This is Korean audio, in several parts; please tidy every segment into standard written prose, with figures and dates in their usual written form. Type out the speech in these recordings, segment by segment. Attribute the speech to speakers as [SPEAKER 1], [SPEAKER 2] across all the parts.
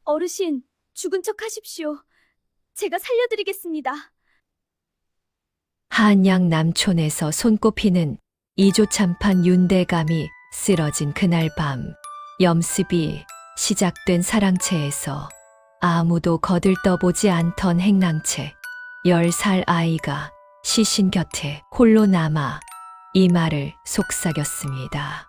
[SPEAKER 1] 어르신, 죽은 척 하십시오. 제가 살려드리겠습니다.
[SPEAKER 2] 한양 남촌에서 손꼽히는 이조참판 윤대감이 쓰러진 그날 밤, 염습이 시작된 사랑채에서 아무도 거들떠보지 않던 행랑채 10살 아이가 시신 곁에 홀로 남아 이마를 속삭였습니다.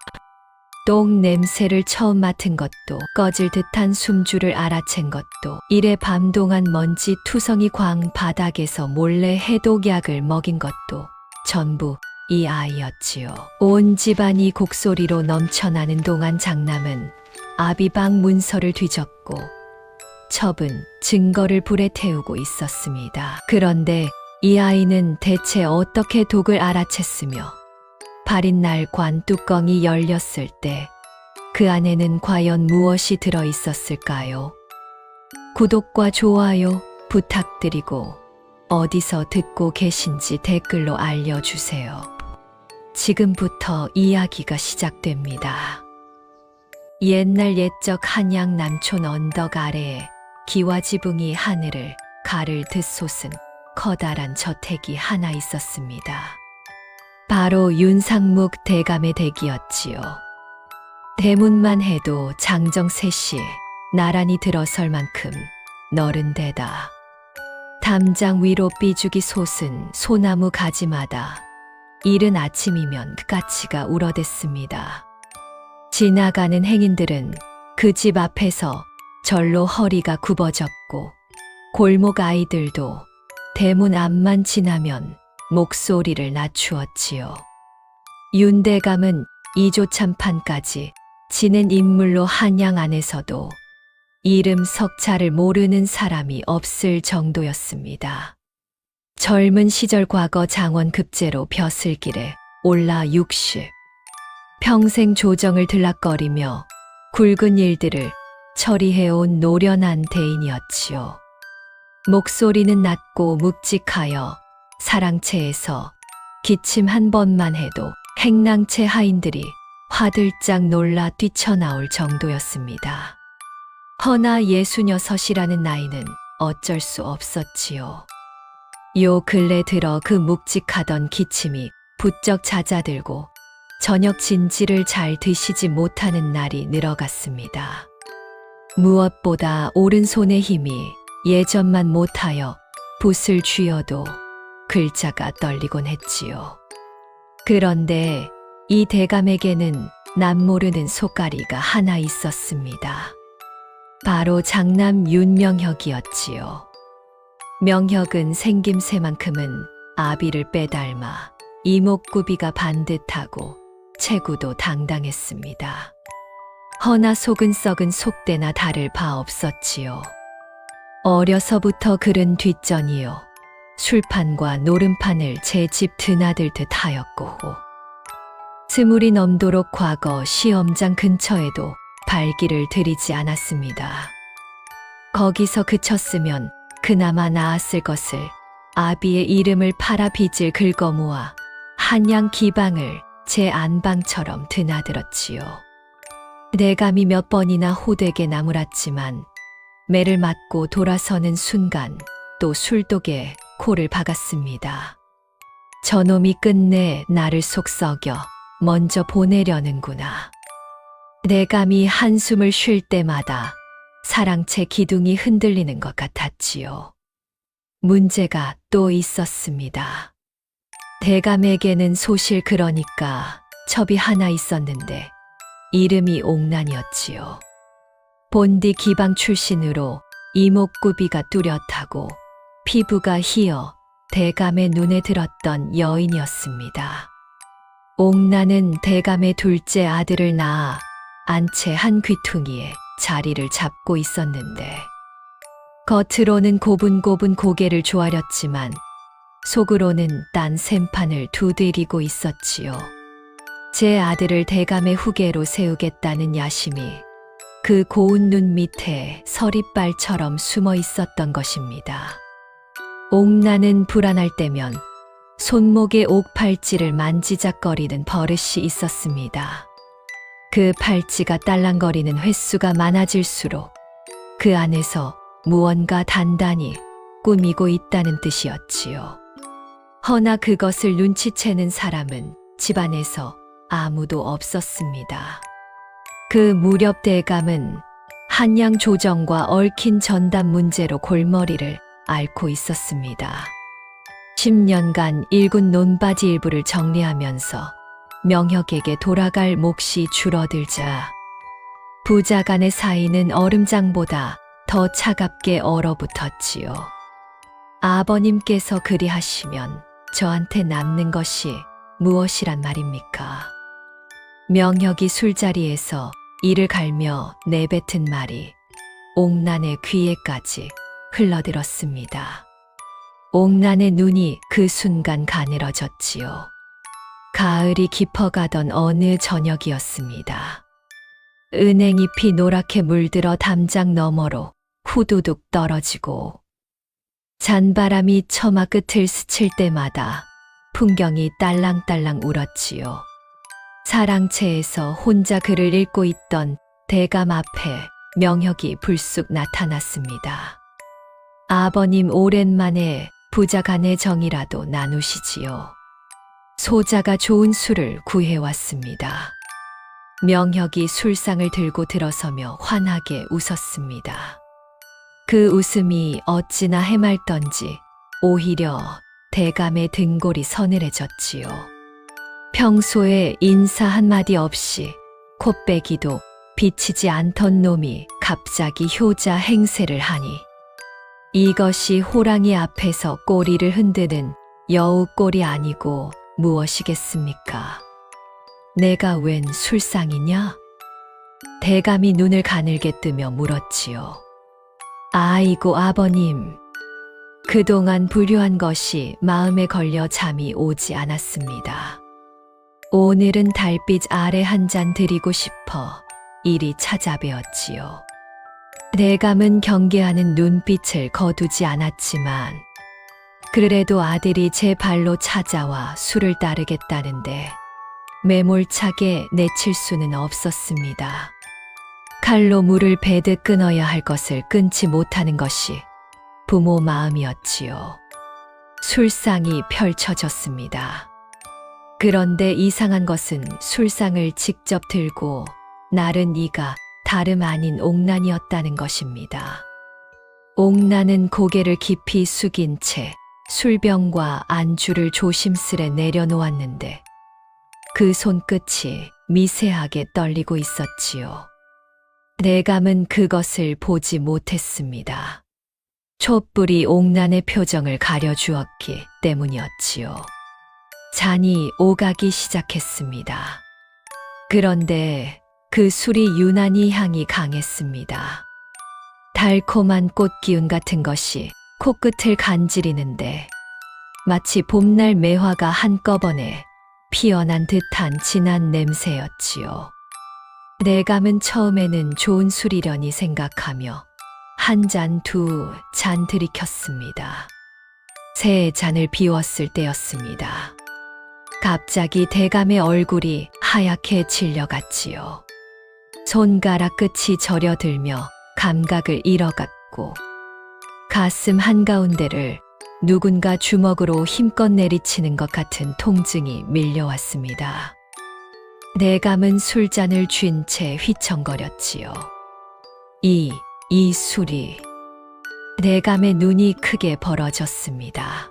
[SPEAKER 2] 똥 냄새를 처음 맡은 것도, 꺼질 듯한 숨줄을 알아챈 것도, 이래 밤 동안 먼지 투성이 광 바닥에서 몰래 해독약을 먹인 것도 전부 이 아이였지요. 온 집안이 곡소리로 넘쳐나는 동안 장남은 아비방 문서를 뒤졌고 첩은 증거를 불에 태우고 있었습니다. 그런데 이 아이는 대체 어떻게 독을 알아챘으며 발인 날 관 뚜껑이 열렸을 때 그 안에는 과연 무엇이 들어 있었을까요? 구독과 좋아요 부탁드리고 어디서 듣고 계신지 댓글로 알려주세요. 지금부터 이야기가 시작됩니다. 옛날 옛적 한양 남촌 언덕 아래에 기와지붕이 하늘을 가를 솟은 커다란 저택이 하나 있었습니다. 바로 윤상묵 대감의 댁이었지요. 대문만 해도 장정셋이 나란히 들어설 만큼 너른 데다 담장 위로 삐죽이 솟은 소나무 가지마다 이른 아침이면 까치가 울어댔습니다. 지나가는 행인들은 그 집 앞에서 절로 허리가 굽어졌고 골목 아이들도 대문 앞만 지나면 목소리를 낮추었지요. 윤대감은 이조참판까지 지낸 인물로 한양 안에서도 이름 석자를 모르는 사람이 없을 정도였습니다. 젊은 시절 과거 장원 급제로 벼슬길에 올라 60, 평생 조정을 들락거리며 굵은 일들을 처리해온 노련한 대인이었지요. 목소리는 낮고 묵직하여 사랑채에서 기침 한 번만 해도 행랑채 하인들이 화들짝 놀라 뛰쳐나올 정도였습니다. 허나 66이라는 나이는 어쩔 수 없었지요. 요 근래 들어 그 묵직하던 기침이 부쩍 잦아들고 저녁 진지를 잘 드시지 못하는 날이 늘어갔습니다. 무엇보다 오른손의 힘이 예전만 못하여 붓을 쥐어도 글자가 떨리곤 했지요. 그런데 이 대감에게는 남모르는 속가리가 하나 있었습니다. 바로 장남 윤명혁이었지요. 명혁은 생김새만큼은 아비를 빼닮아 이목구비가 반듯하고 체구도 당당했습니다. 허나 속은 썩은 속대나 다를 바 없었지요. 어려서부터 그른 뒷전이요. 술판과 노름판을 제 집 드나들 듯 하였고 스물이 넘도록 과거 시험장 근처에도 발길을 들이지 않았습니다. 거기서 그쳤으면 그나마 나았을 것을 아비의 이름을 팔아 빚을 긁어모아 한양 기방을 제 안방처럼 드나들었지요. 내감이 몇 번이나 호되게 나무랐지만 매를 맞고 돌아서는 순간 또 술독에 코를 박았습니다. 저놈이 끝내 나를 속썩여 먼저 보내려는구나. 내감이 한숨을 쉴 때마다 사랑채 기둥이 흔들리는 것 같았지요. 문제가 또 있었습니다. 대감에게는 소실 그러니까 첩이 하나 있었는데 이름이 옥난이었지요. 본디 기방 출신으로 이목구비가 뚜렷하고 피부가 희어 대감의 눈에 들었던 여인이었습니다. 옥난은 대감의 둘째 아들을 낳아 안채 한 귀퉁이에 자리를 잡고 있었는데 겉으로는 고분고분 고개를 조아렸지만 속으로는 딴 샘판을 두드리고 있었지요. 제 아들을 대감의 후계로 세우겠다는 야심이 그 고운 눈 밑에 서리빨처럼 숨어 있었던 것입니다. 옥나는 불안할 때면 손목의 옥팔찌를 만지작거리는 버릇이 있었습니다. 그 팔찌가 딸랑거리는 횟수가 많아질수록 그 안에서 무언가 단단히 꾸미고 있다는 뜻이었지요. 허나 그것을 눈치채는 사람은 집안에서 아무도 없었습니다. 그 무렵 대감은 한양 조정과 얽힌 전담 문제로 골머리를 앓고 있었습니다. 10년간 일군 논바지 일부를 정리하면서 명혁에게 돌아갈 몫이 줄어들자 부자 간의 사이는 얼음장보다 더 차갑게 얼어붙었지요. 아버님께서 그리하시면 저한테 남는 것이 무엇이란 말입니까? 명혁이 술자리에서 이를 갈며 내뱉은 말이 옥란의 귀에까지 흘러들었습니다. 옥란의 눈이 그 순간 가늘어졌지요. 가을이 깊어가던 어느 저녁이었습니다. 은행잎이 노랗게 물들어 담장 너머로 후두둑 떨어지고 잔바람이 처마 끝을 스칠 때마다 풍경이 딸랑딸랑 울었지요. 사랑채에서 혼자 글을 읽고 있던 대감 앞에 명혁이 불쑥 나타났습니다. 아버님 오랜만에 부자 간의 정이라도 나누시지요. 소자가 좋은 술을 구해왔습니다. 명혁이 술상을 들고 들어서며 환하게 웃었습니다. 그 웃음이 어찌나 해맑던지 오히려 대감의 등골이 서늘해졌지요. 평소에 인사 한마디 없이 콧배기도 비치지 않던 놈이 갑자기 효자 행세를 하니 이것이 호랑이 앞에서 꼬리를 흔드는 여우 꼴이 아니고 무엇이겠습니까? 내가 웬 술상이냐? 대감이 눈을 가늘게 뜨며 물었지요. 아이고 아버님, 그동안 불효한 것이 마음에 걸려 잠이 오지 않았습니다. 오늘은 달빛 아래 한 잔 드리고 싶어 이리 찾아뵈었지요. 대감은 경계하는 눈빛을 거두지 않았지만 그래도 아들이 제 발로 찾아와 술을 따르겠다는데 매몰차게 내칠 수는 없었습니다. 칼로 물을 베듯 끊어야 할 것을 끊지 못하는 것이 부모 마음이었지요. 술상이 펼쳐졌습니다. 그런데 이상한 것은 술상을 직접 들고 나른 이가 다름 아닌 옥란이었다는 것입니다. 옥란은 고개를 깊이 숙인 채 술병과 안주를 조심스레 내려놓았는데 그 손끝이 미세하게 떨리고 있었지요. 대감은 그것을 보지 못했습니다. 촛불이 옥란의 표정을 가려주었기 때문이었지요. 잔이 오가기 시작했습니다. 그런데 그 술이 유난히 향이 강했습니다. 달콤한 꽃기운 같은 것이 코끝을 간지리는데 마치 봄날 매화가 한꺼번에 피어난 듯한 진한 냄새였지요. 대감은 처음에는 좋은 술이려니 생각하며 한 잔, 두 잔 들이켰습니다. 세 잔을 비웠을 때였습니다. 갑자기 대감의 얼굴이 하얗게 질려갔지요. 손가락 끝이 저려들며 감각을 잃어갔고 가슴 한가운데를 누군가 주먹으로 힘껏 내리치는 것 같은 통증이 밀려왔습니다. 대감은 술잔을 쥔 채 휘청거렸지요. 이 술이. 대감의 눈이 크게 벌어졌습니다.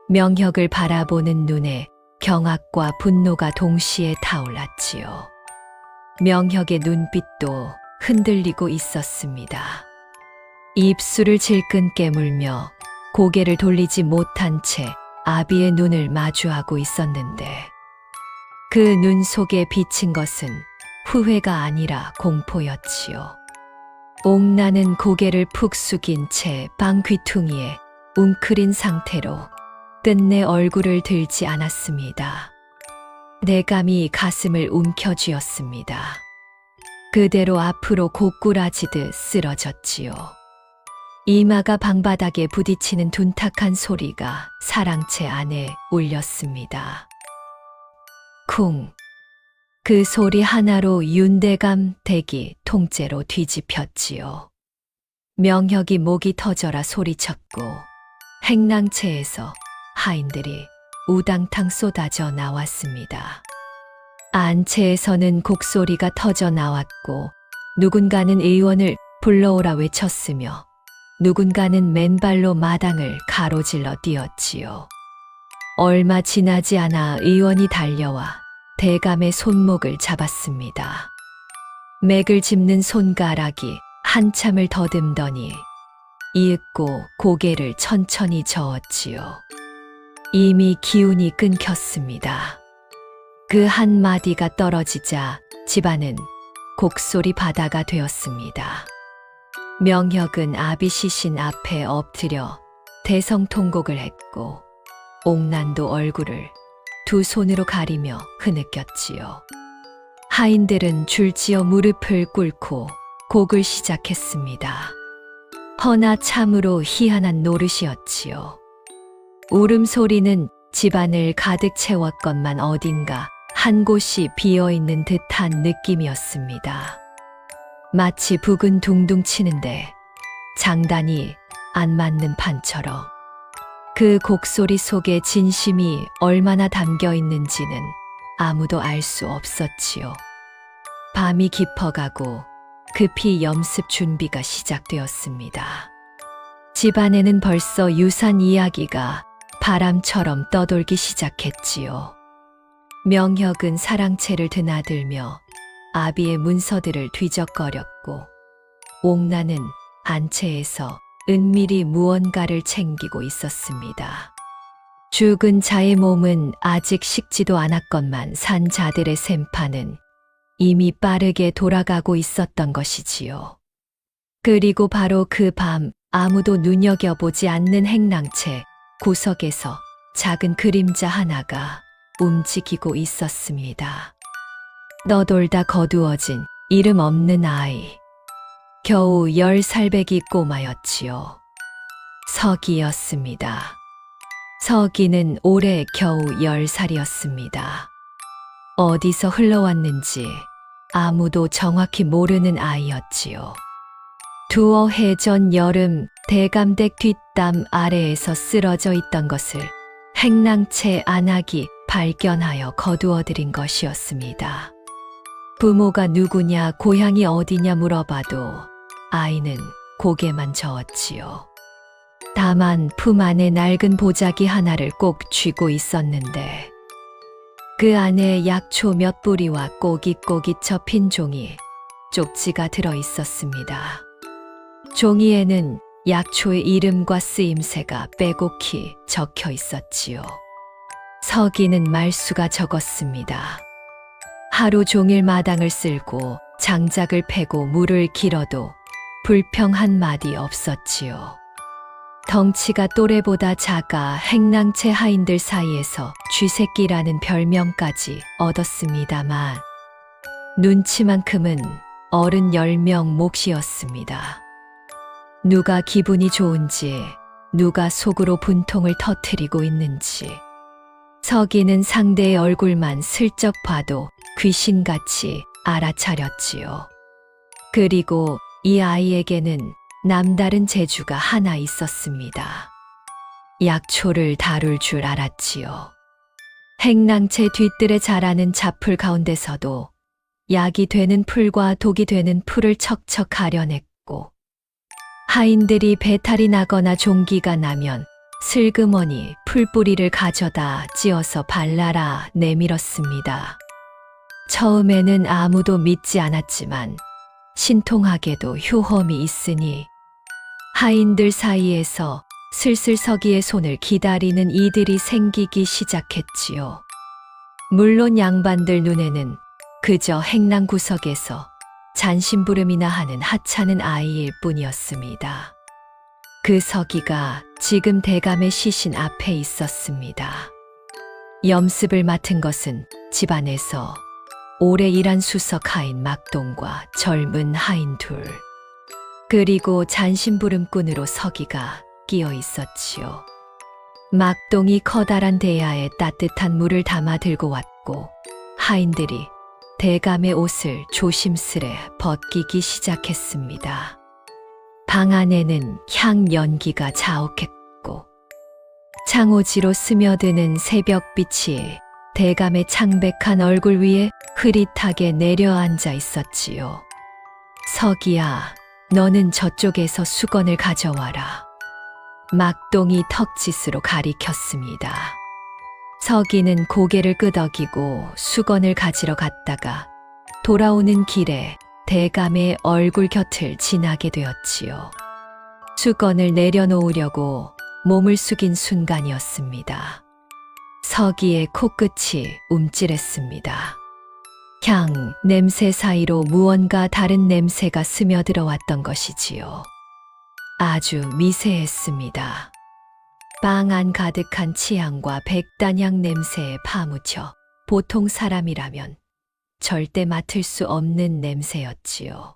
[SPEAKER 2] 명혁을 바라보는 눈에 경악과 분노가 동시에 타올랐지요. 명혁의 눈빛도 흔들리고 있었습니다. 입술을 질끈 깨물며 고개를 돌리지 못한 채 아비의 눈을 마주하고 있었는데 그 눈 속에 비친 것은 후회가 아니라 공포였지요. 옥란은 고개를 푹 숙인 채 방 귀퉁이에 웅크린 상태로 끝내 얼굴을 들지 않았습니다. 대감이 가슴을 움켜쥐었습니다. 그대로 앞으로 고꾸라지듯 쓰러졌지요. 이마가 방바닥에 부딪히는 둔탁한 소리가 사랑채 안에 울렸습니다. 쿵! 그 소리 하나로 윤대감 댁이 통째로 뒤집혔지요. 명혁이 목이 터져라 소리쳤고 행랑채에서 하인들이 우당탕 쏟아져 나왔습니다. 안채에서는 곡소리가 터져 나왔고 누군가는 의원을 불러오라 외쳤으며 누군가는 맨발로 마당을 가로질러 뛰었지요. 얼마 지나지 않아 의원이 달려와 대감의 손목을 잡았습니다. 맥을 짚는 손가락이 한참을 더듬더니 이윽고 고개를 천천히 저었지요. 이미 기운이 끊겼습니다. 그 한마디가 떨어지자 집안은 곡소리 바다가 되었습니다. 명혁은 아비시신 앞에 엎드려 대성통곡을 했고 옥난도 얼굴을 두 손으로 가리며 흐느꼈지요. 하인들은 줄지어 무릎을 꿇고 곡을 시작했습니다. 허나 참으로 희한한 노릇이었지요. 울음소리는 집안을 가득 채웠건만 어딘가 한 곳이 비어있는 듯한 느낌이었습니다. 마치 북은 둥둥 치는데 장단이 안 맞는 판처럼 그 곡소리 속에 진심이 얼마나 담겨 있는지는 아무도 알 수 없었지요. 밤이 깊어가고 급히 염습 준비가 시작되었습니다. 집안에는 벌써 유산 이야기가 바람처럼 떠돌기 시작했지요. 명혁은 사랑채를 드나들며 아비의 문서들을 뒤적거렸고 옥나는 안채에서 은밀히 무언가를 챙기고 있었습니다. 죽은 자의 몸은 아직 식지도 않았건만 산 자들의 샘판은 이미 빠르게 돌아가고 있었던 것이지요. 그리고 바로 그 밤 아무도 눈여겨보지 않는 행랑채 구석에서 작은 그림자 하나가 움직이고 있었습니다. 너돌다 거두어진 이름 없는 아이. 겨우 10살배기 꼬마였지요. 서기였습니다. 서기는 올해 겨우 10살이었습니다. 어디서 흘러왔는지 아무도 정확히 모르는 아이였지요. 두어 해 전 여름 대감댁 뒷담 아래에서 쓰러져 있던 것을 행랑채 안악이 발견하여 거두어들인 것이었습니다. 부모가 누구냐 고향이 어디냐 물어봐도 아이는 고개만 저었지요. 다만 품 안에 낡은 보자기 하나를 꼭 쥐고 있었는데 그 안에 약초 몇 뿌리와 꼬깃꼬깃 접힌 종이 쪽지가 들어 있었습니다. 종이에는 약초의 이름과 쓰임새가 빼곡히 적혀 있었지요. 서기는 말수가 적었습니다. 하루 종일 마당을 쓸고 장작을 패고 물을 길어도 불평 한마디 없었지요. 덩치가 또래보다 작아 행랑채 하인들 사이에서 쥐새끼라는 별명까지 얻었습니다만 눈치만큼은 어른 10명 몫이었습니다. 누가 기분이 좋은지, 누가 속으로 분통을 터뜨리고 있는지, 서기는 상대의 얼굴만 슬쩍 봐도 귀신같이 알아차렸지요. 그리고 이 아이에게는 남다른 재주가 하나 있었습니다. 약초를 다룰 줄 알았지요. 행랑채 뒤뜰에 자라는 잡풀 가운데서도 약이 되는 풀과 독이 되는 풀을 척척 가려냈고 하인들이 배탈이 나거나 종기가 나면 슬그머니 풀뿌리를 가져다 찧어서 발라라 내밀었습니다. 처음에는 아무도 믿지 않았지만 신통하게도 효험이 있으니 하인들 사이에서 슬슬 서기의 손을 기다리는 이들이 생기기 시작했지요. 물론 양반들 눈에는 그저 행랑 구석에서 잔심부름이나 하는 하찮은 아이일 뿐이었습니다. 그 서기가 지금 대감의 시신 앞에 있었습니다. 염습을 맡은 것은 집안에서 오래 일한 수석 하인 막동과 젊은 하인 둘, 그리고 잔심부름꾼으로 서기가 끼어 있었지요. 막동이 커다란 대야에 따뜻한 물을 담아 들고 왔고 하인들이 대감의 옷을 조심스레 벗기기 시작했습니다. 방 안에는 향 연기가 자욱했고 창호지로 스며드는 새벽빛이 대감의 창백한 얼굴 위에 흐릿하게 내려앉아 있었지요. 서기야, 너는 저쪽에서 수건을 가져와라. 막동이 턱짓으로 가리켰습니다. 서기는 고개를 끄덕이고 수건을 가지러 갔다가 돌아오는 길에 대감의 얼굴 곁을 지나게 되었지요. 수건을 내려놓으려고 몸을 숙인 순간이었습니다. 서기의 코끝이 움찔했습니다. 향, 냄새 사이로 무언가 다른 냄새가 스며들어 왔던 것이지요. 아주 미세했습니다. 방 안 가득한 치향과 백단향 냄새에 파묻혀 보통 사람이라면 절대 맡을 수 없는 냄새였지요.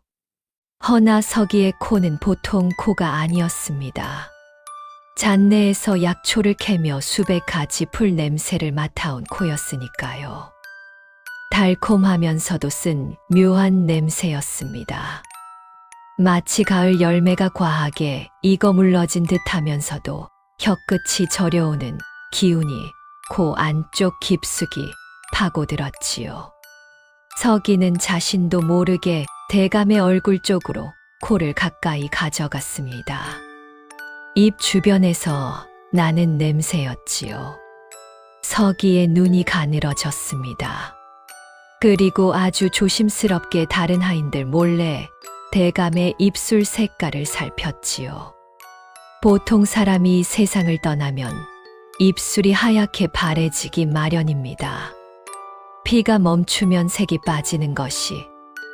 [SPEAKER 2] 허나 서기의 코는 보통 코가 아니었습니다. 잔내에서 약초를 캐며 수백 가지 풀 냄새를 맡아온 코였으니까요. 달콤하면서도 쓴 묘한 냄새였습니다. 마치 가을 열매가 과하게 익어 물러진 듯하면서도 혀끝이 저려오는 기운이 코 안쪽 깊숙이 파고들었지요. 서기는 자신도 모르게 대감의 얼굴 쪽으로 코를 가까이 가져갔습니다. 입 주변에서 나는 냄새였지요. 서기의 눈이 가늘어졌습니다. 그리고 아주 조심스럽게 다른 하인들 몰래 대감의 입술 색깔을 살폈지요. 보통 사람이 세상을 떠나면 입술이 하얗게 바래지기 마련입니다. 피가 멈추면 색이 빠지는 것이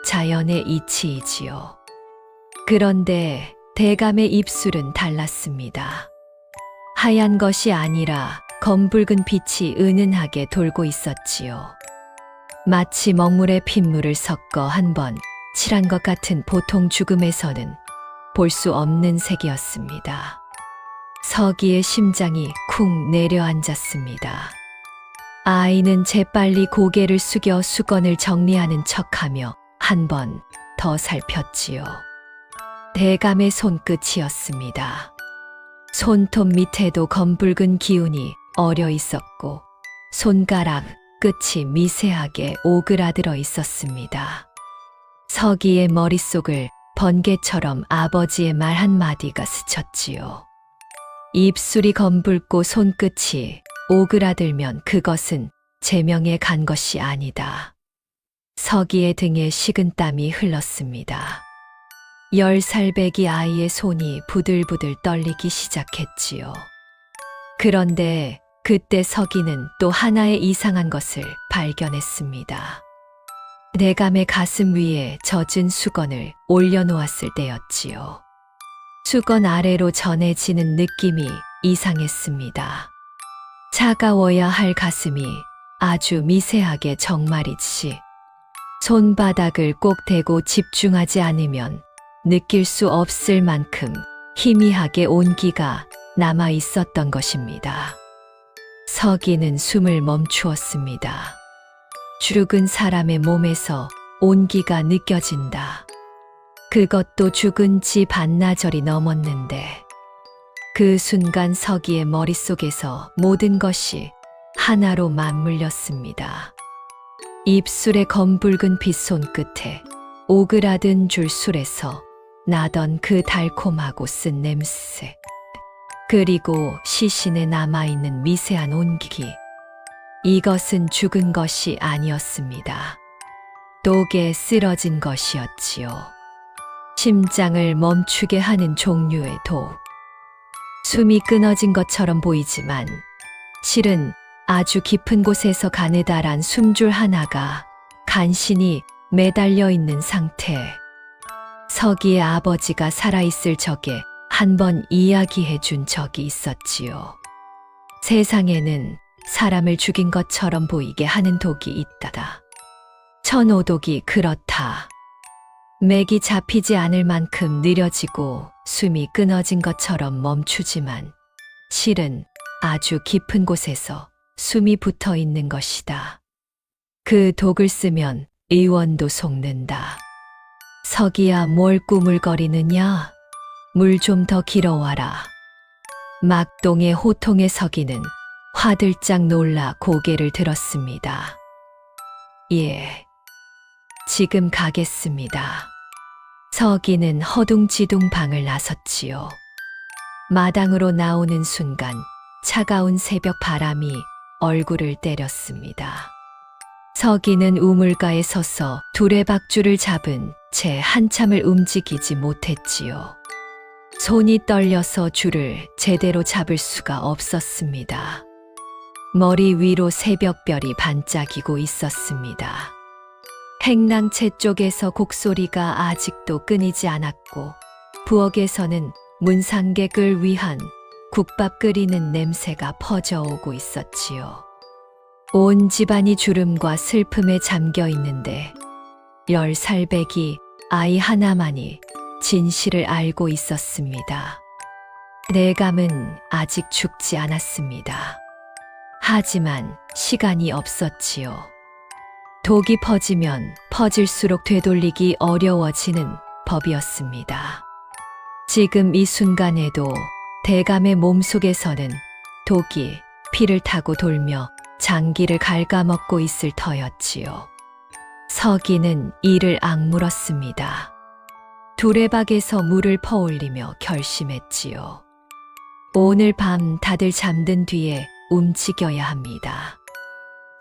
[SPEAKER 2] 자연의 이치이지요. 그런데 대감의 입술은 달랐습니다. 하얀 것이 아니라 검붉은 빛이 은은하게 돌고 있었지요. 마치 먹물에 핏물을 섞어 한 번 칠한 것 같은 보통 죽음에서는 볼 수 없는 색이었습니다. 서기의 심장이 쿵 내려앉았습니다. 아이는 재빨리 고개를 숙여 수건을 정리하는 척하며 한 번 더 살폈지요. 대감의 손끝이었습니다. 손톱 밑에도 검붉은 기운이 어려 있었고 손가락 끝이 미세하게 오그라들어 있었습니다. 서기의 머릿속을 번개처럼 아버지의 말 한마디가 스쳤지요. 입술이 검붉고 손끝이 오그라들면 그것은 제명에 간 것이 아니다. 서기의 등에 식은땀이 흘렀습니다. 10살 배기 아이의 손이 부들부들 떨리기 시작했지요. 그런데 그때 서기는 또 하나의 이상한 것을 발견했습니다. 대감의 가슴 위에 젖은 수건을 올려놓았을 때였지요. 수건 아래로 전해지는 느낌이 이상했습니다. 차가워야 할 가슴이 아주 미세하게 정말이지 손바닥을 꼭 대고 집중하지 않으면 느낄 수 없을 만큼 희미하게 온기가 남아 있었던 것입니다. 서기는 숨을 멈추었습니다. 죽은 사람의 몸에서 온기가 느껴진다. 그것도 죽은 지 반나절이 넘었는데 그 순간 서기의 머릿속에서 모든 것이 하나로 맞물렸습니다. 입술의 검붉은 빛 손끝에 오그라든 줄술에서 나던 그 달콤하고 쓴 냄새, 그리고 시신에 남아있는 미세한 온기. 이것은 죽은 것이 아니었습니다. 독에 쓰러진 것이었지요. 심장을 멈추게 하는 종류의 독. 숨이 끊어진 것처럼 보이지만 실은 아주 깊은 곳에서 가느다란 숨줄 하나가 간신히 매달려 있는 상태. 서기의 아버지가 살아있을 적에 한 번 이야기해 준 적이 있었지요. 세상에는 사람을 죽인 것처럼 보이게 하는 독이 있다다. 천오독이 그렇다. 맥이 잡히지 않을 만큼 느려지고 숨이 끊어진 것처럼 멈추지만 실은 아주 깊은 곳에서 숨이 붙어 있는 것이다. 그 독을 쓰면 의원도 속는다. 서기야, 뭘 꾸물거리느냐? 물 좀 더 길어와라. 막동의 호통에 서기는 화들짝 놀라 고개를 들었습니다. 예, 지금 가겠습니다. 서기는 허둥지둥 방을 나섰지요. 마당으로 나오는 순간 차가운 새벽 바람이 얼굴을 때렸습니다. 서기는 우물가에 서서 두레박줄을 잡은 채 한참을 움직이지 못했지요. 손이 떨려서 줄을 제대로 잡을 수가 없었습니다. 머리 위로 새벽별이 반짝이고 있었습니다. 행랑채 쪽에서 곡소리가 아직도 끊이지 않았고 부엌에서는 문상객을 위한 국밥 끓이는 냄새가 퍼져오고 있었지요. 온 집안이 주름과 슬픔에 잠겨 있는데 10살배기 아이 하나만이 진실을 알고 있었습니다. 내감은 아직 죽지 않았습니다. 하지만 시간이 없었지요. 독이 퍼지면 퍼질수록 되돌리기 어려워지는 법이었습니다. 지금 이 순간에도 대감의 몸속에서는 독이 피를 타고 돌며 장기를 갉아먹고 있을 터였지요. 서기는 이를 악물었습니다. 두레박에서 물을 퍼올리며 결심했지요. 오늘 밤 다들 잠든 뒤에 움직여야 합니다.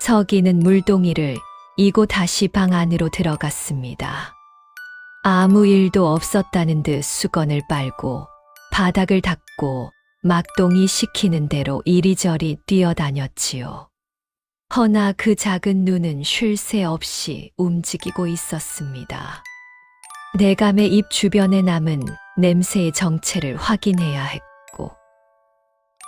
[SPEAKER 2] 서기는 물동이를 이고 다시 방 안으로 들어갔습니다. 아무 일도 없었다는 듯 수건을 빨고 바닥을 닦고 막동이 시키는 대로 이리저리 뛰어다녔지요. 허나 그 작은 눈은 쉴 새 없이 움직이고 있었습니다. 내감의 입 주변에 남은 냄새의 정체를 확인해야 했고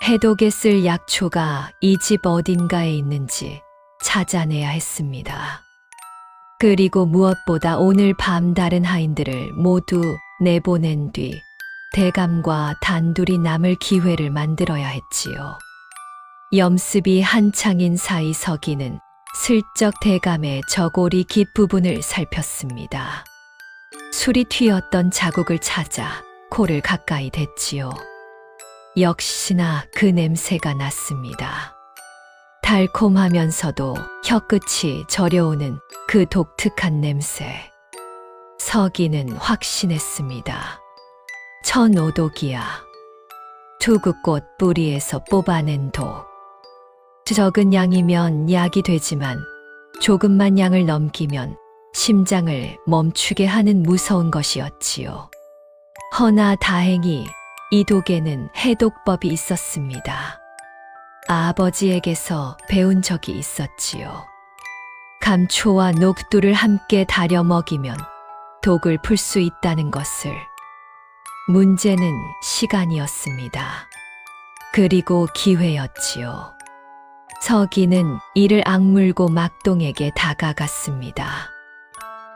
[SPEAKER 2] 해독에 쓸 약초가 이 집 어딘가에 있는지 찾아내야 했습니다. 그리고 무엇보다 오늘 밤 다른 하인들을 모두 내보낸 뒤 대감과 단둘이 남을 기회를 만들어야 했지요. 염습이 한창인 사이 서기는 슬쩍 대감의 저고리 깃부분을 살폈습니다. 술이 튀었던 자국을 찾아 코를 가까이 댔지요. 역시나 그 냄새가 났습니다. 달콤하면서도 혀끝이 저려오는 그 독특한 냄새. 서기는 확신했습니다. 천오독이야. 투구꽃 뿌리에서 뽑아낸 독. 적은 양이면 약이 되지만 조금만 양을 넘기면 심장을 멈추게 하는 무서운 것이었지요. 허나 다행히 이 독에는 해독법이 있었습니다. 아버지에게서 배운 적이 있었지요. 감초와 녹두를 함께 달여 먹이면 독을 풀 수 있다는 것을. 문제는 시간이었습니다. 그리고 기회였지요. 서기는 이를 악물고 막동에게 다가갔습니다.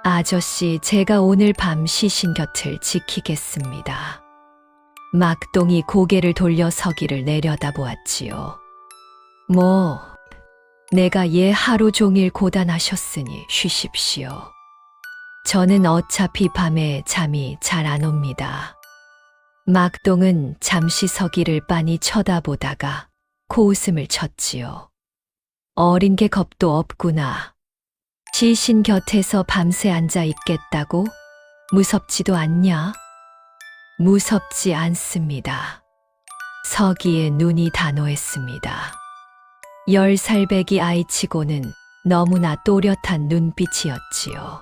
[SPEAKER 2] 아저씨, 제가 오늘 밤 시신 곁을 지키겠습니다. 막동이 고개를 돌려 서기를 내려다보았지요. 내가 얘 하루 종일 고단하셨으니 쉬십시오. 저는 어차피 밤에 잠이 잘 안 옵니다. 막동은 잠시 서기를 빤히 쳐다보다가 코웃음을 쳤지요. 어린 게 겁도 없구나. 시신 곁에서 밤새 앉아 있겠다고? 무섭지도 않냐? 무섭지 않습니다. 서기의 눈이 단호했습니다. 10살배기 아이치고는 너무나 또렷한 눈빛이었지요.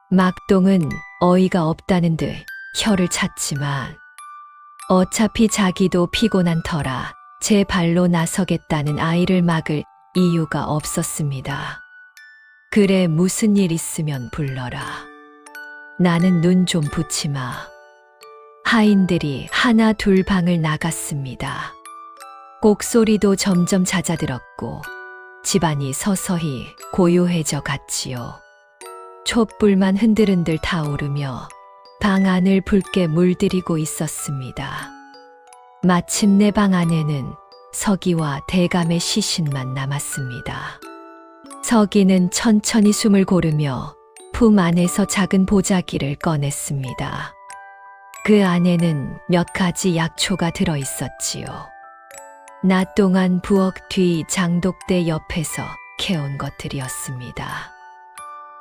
[SPEAKER 2] 막동은 어이가 없다는 듯 혀를 찼지만 어차피 자기도 피곤한 터라 제 발로 나서겠다는 아이를 막을 이유가 없었습니다. 그래, 무슨 일 있으면 불러라. 나는 눈 좀 붙지 마. 하인들이 하나 둘 방을 나갔습니다. 곡소리도 점점 잦아들었고 집안이 서서히 고요해져 갔지요. 촛불만 흔들흔들 타오르며 방 안을 붉게 물들이고 있었습니다. 마침내 방 안에는 서기와 대감의 시신만 남았습니다. 서기는 천천히 숨을 고르며 품 안에서 작은 보자기를 꺼냈습니다. 그 안에는 몇 가지 약초가 들어 있었지요. 낮 동안 부엌 뒤 장독대 옆에서 캐온 것들이었습니다.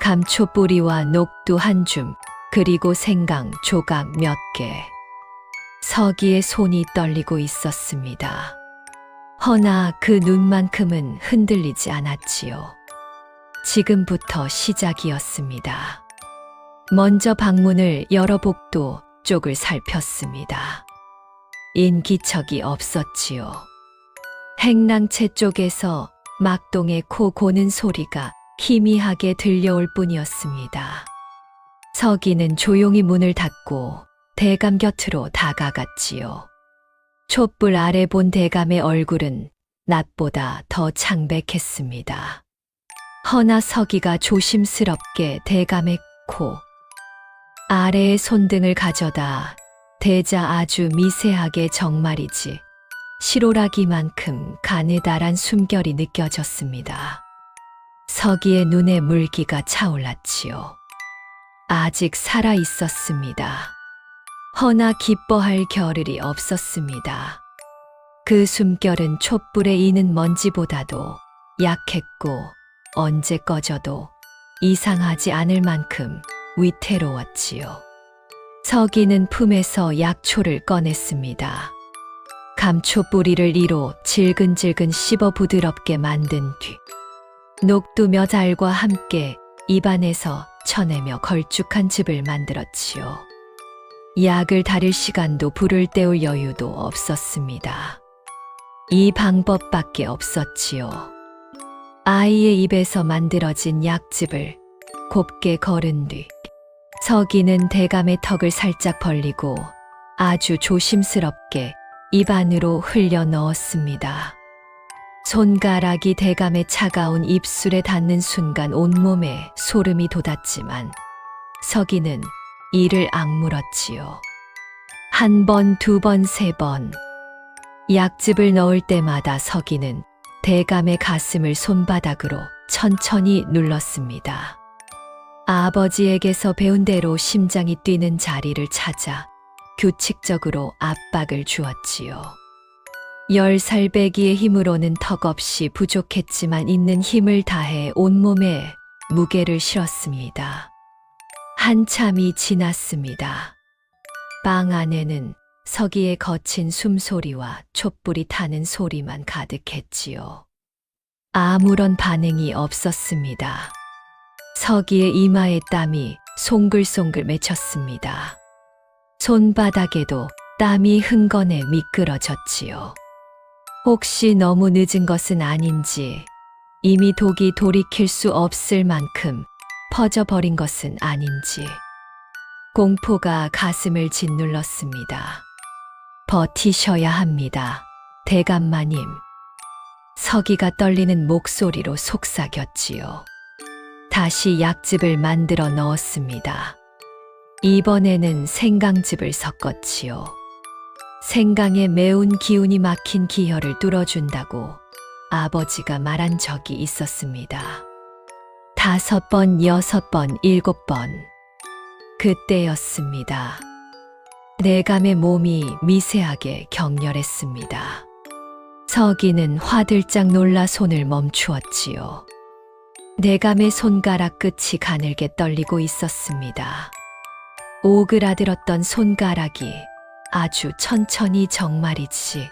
[SPEAKER 2] 감초 뿌리와 녹두 한 줌, 그리고 생강 조각 몇 개. 서기의 손이 떨리고 있었습니다. 허나 그 눈만큼은 흔들리지 않았지요. 지금부터 시작이었습니다. 먼저 방문을 열어 복도 쪽을 살폈습니다. 인기척이 없었지요. 행랑채 쪽에서 막동의 코 고는 소리가 희미하게 들려올 뿐이었습니다. 서기는 조용히 문을 닫고 대감 곁으로 다가갔지요. 촛불 아래 본 대감의 얼굴은 낮보다 더 창백했습니다. 허나 서기가 조심스럽게 대감의 코 아래의 손등을 가져다 대자 아주 미세하게 정말이지 실오라기만큼 가느다란 숨결이 느껴졌습니다. 서기의 눈에 물기가 차올랐지요. 아직 살아 있었습니다. 허나 기뻐할 겨를이 없었습니다. 그 숨결은 촛불에 이는 먼지보다도 약했고 언제 꺼져도 이상하지 않을 만큼 위태로웠지요. 서기는 품에서 약초를 꺼냈습니다. 감초 뿌리를 이로 질근질근 씹어 부드럽게 만든 뒤 녹두 몇 알과 함께 입안에서 쳐내며 걸쭉한 즙을 만들었지요. 약을 다릴 시간도 불을 때울 여유도 없었습니다. 이 방법밖에 없었지요. 아이의 입에서 만들어진 약즙을 곱게 거른 뒤 서기는 대감의 턱을 살짝 벌리고 아주 조심스럽게 입안으로 흘려 넣었습니다. 손가락이 대감의 차가운 입술에 닿는 순간 온몸에 소름이 돋았지만 서기는 이를 악물었지요. 한 번, 두 번, 세 번. 약즙을 넣을 때마다 서기는 대감의 가슴을 손바닥으로 천천히 눌렀습니다. 아버지에게서 배운 대로 심장이 뛰는 자리를 찾아 규칙적으로 압박을 주었지요. 10살 배기의 힘으로는 턱없이 부족했지만 있는 힘을 다해 온몸에 무게를 실었습니다. 한참이 지났습니다. 방 안에는 서기의 거친 숨소리와 촛불이 타는 소리만 가득했지요. 아무런 반응이 없었습니다. 서기의 이마에 땀이 송글송글 맺혔습니다. 손바닥에도 땀이 흥건해 미끄러졌지요. 혹시 너무 늦은 것은 아닌지, 이미 독이 돌이킬 수 없을 만큼 퍼져버린 것은 아닌지, 공포가 가슴을 짓눌렀습니다. 버티셔야 합니다. 대감마님. 서기가 떨리는 목소리로 속삭였지요. 다시 약즙을 만들어 넣었습니다. 이번에는 생강즙을 섞었지요. 생강의 매운 기운이 막힌 기혈을 뚫어준다고 아버지가 말한 적이 있었습니다. 5번, 6번, 7번. 그때였습니다. 대감의 몸이 미세하게 격렬했습니다. 서기는 화들짝 놀라 손을 멈추었지요. 대감의 손가락 끝이 가늘게 떨리고 있었습니다. 오그라들었던 손가락이 아주 천천히 정말이지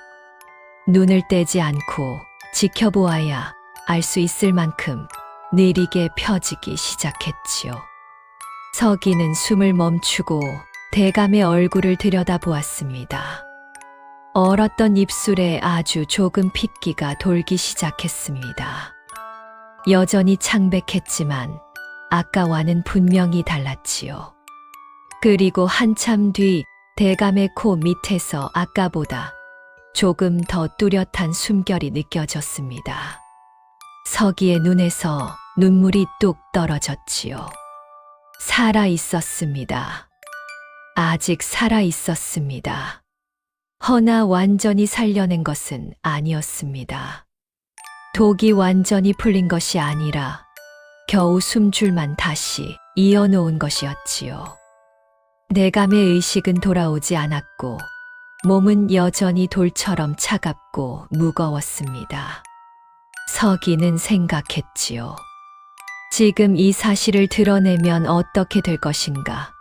[SPEAKER 2] 눈을 떼지 않고 지켜보아야 알 수 있을 만큼 느리게 펴지기 시작했지요. 서기는 숨을 멈추고 대감의 얼굴을 들여다보았습니다. 얼었던 입술에 아주 조금 핏기가 돌기 시작했습니다. 여전히 창백했지만 아까와는 분명히 달랐지요. 그리고 한참 뒤 대감의 코 밑에서 아까보다 조금 더 뚜렷한 숨결이 느껴졌습니다. 서기의 눈에서 눈물이 뚝 떨어졌지요. 살아 있었습니다. 아직 살아 있었습니다. 허나 완전히 살려낸 것은 아니었습니다. 독이 완전히 풀린 것이 아니라 겨우 숨줄만 다시 이어놓은 것이었지요. 내감의 의식은 돌아오지 않았고 몸은 여전히 돌처럼 차갑고 무거웠습니다. 서기는 생각했지요. 지금 이 사실을 드러내면 어떻게 될 것인가?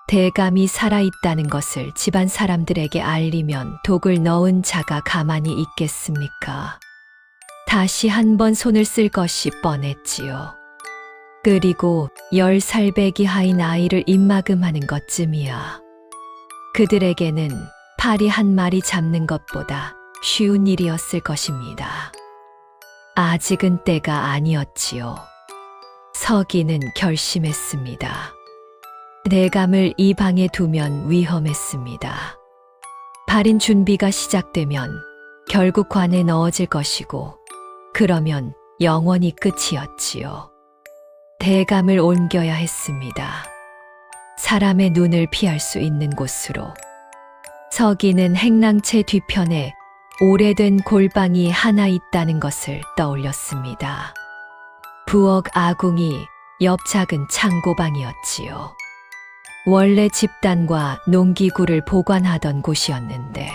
[SPEAKER 2] 대감이 살아있다는 것을 집안 사람들에게 알리면 독을 넣은 자가 가만히 있겠습니까? 다시 한번 손을 쓸 것이 뻔했지요. 그리고 10살 배기 하인 아이를 입막음하는 것쯤이야. 그들에게는 파리 한 마리 잡는 것보다 쉬운 일이었을 것입니다. 아직은 때가 아니었지요. 서기는 결심했습니다. 내감을 이 방에 두면 위험했습니다. 발인 준비가 시작되면 결국 관에 넣어질 것이고 그러면 영원히 끝이었지요. 대감을 옮겨야 했습니다. 사람의 눈을 피할 수 있는 곳으로. 서기는 행랑채 뒤편에 오래된 골방이 하나 있다는 것을 떠올렸습니다. 부엌 아궁이 옆 작은 창고방이었지요. 원래 집단과 농기구를 보관하던 곳이었는데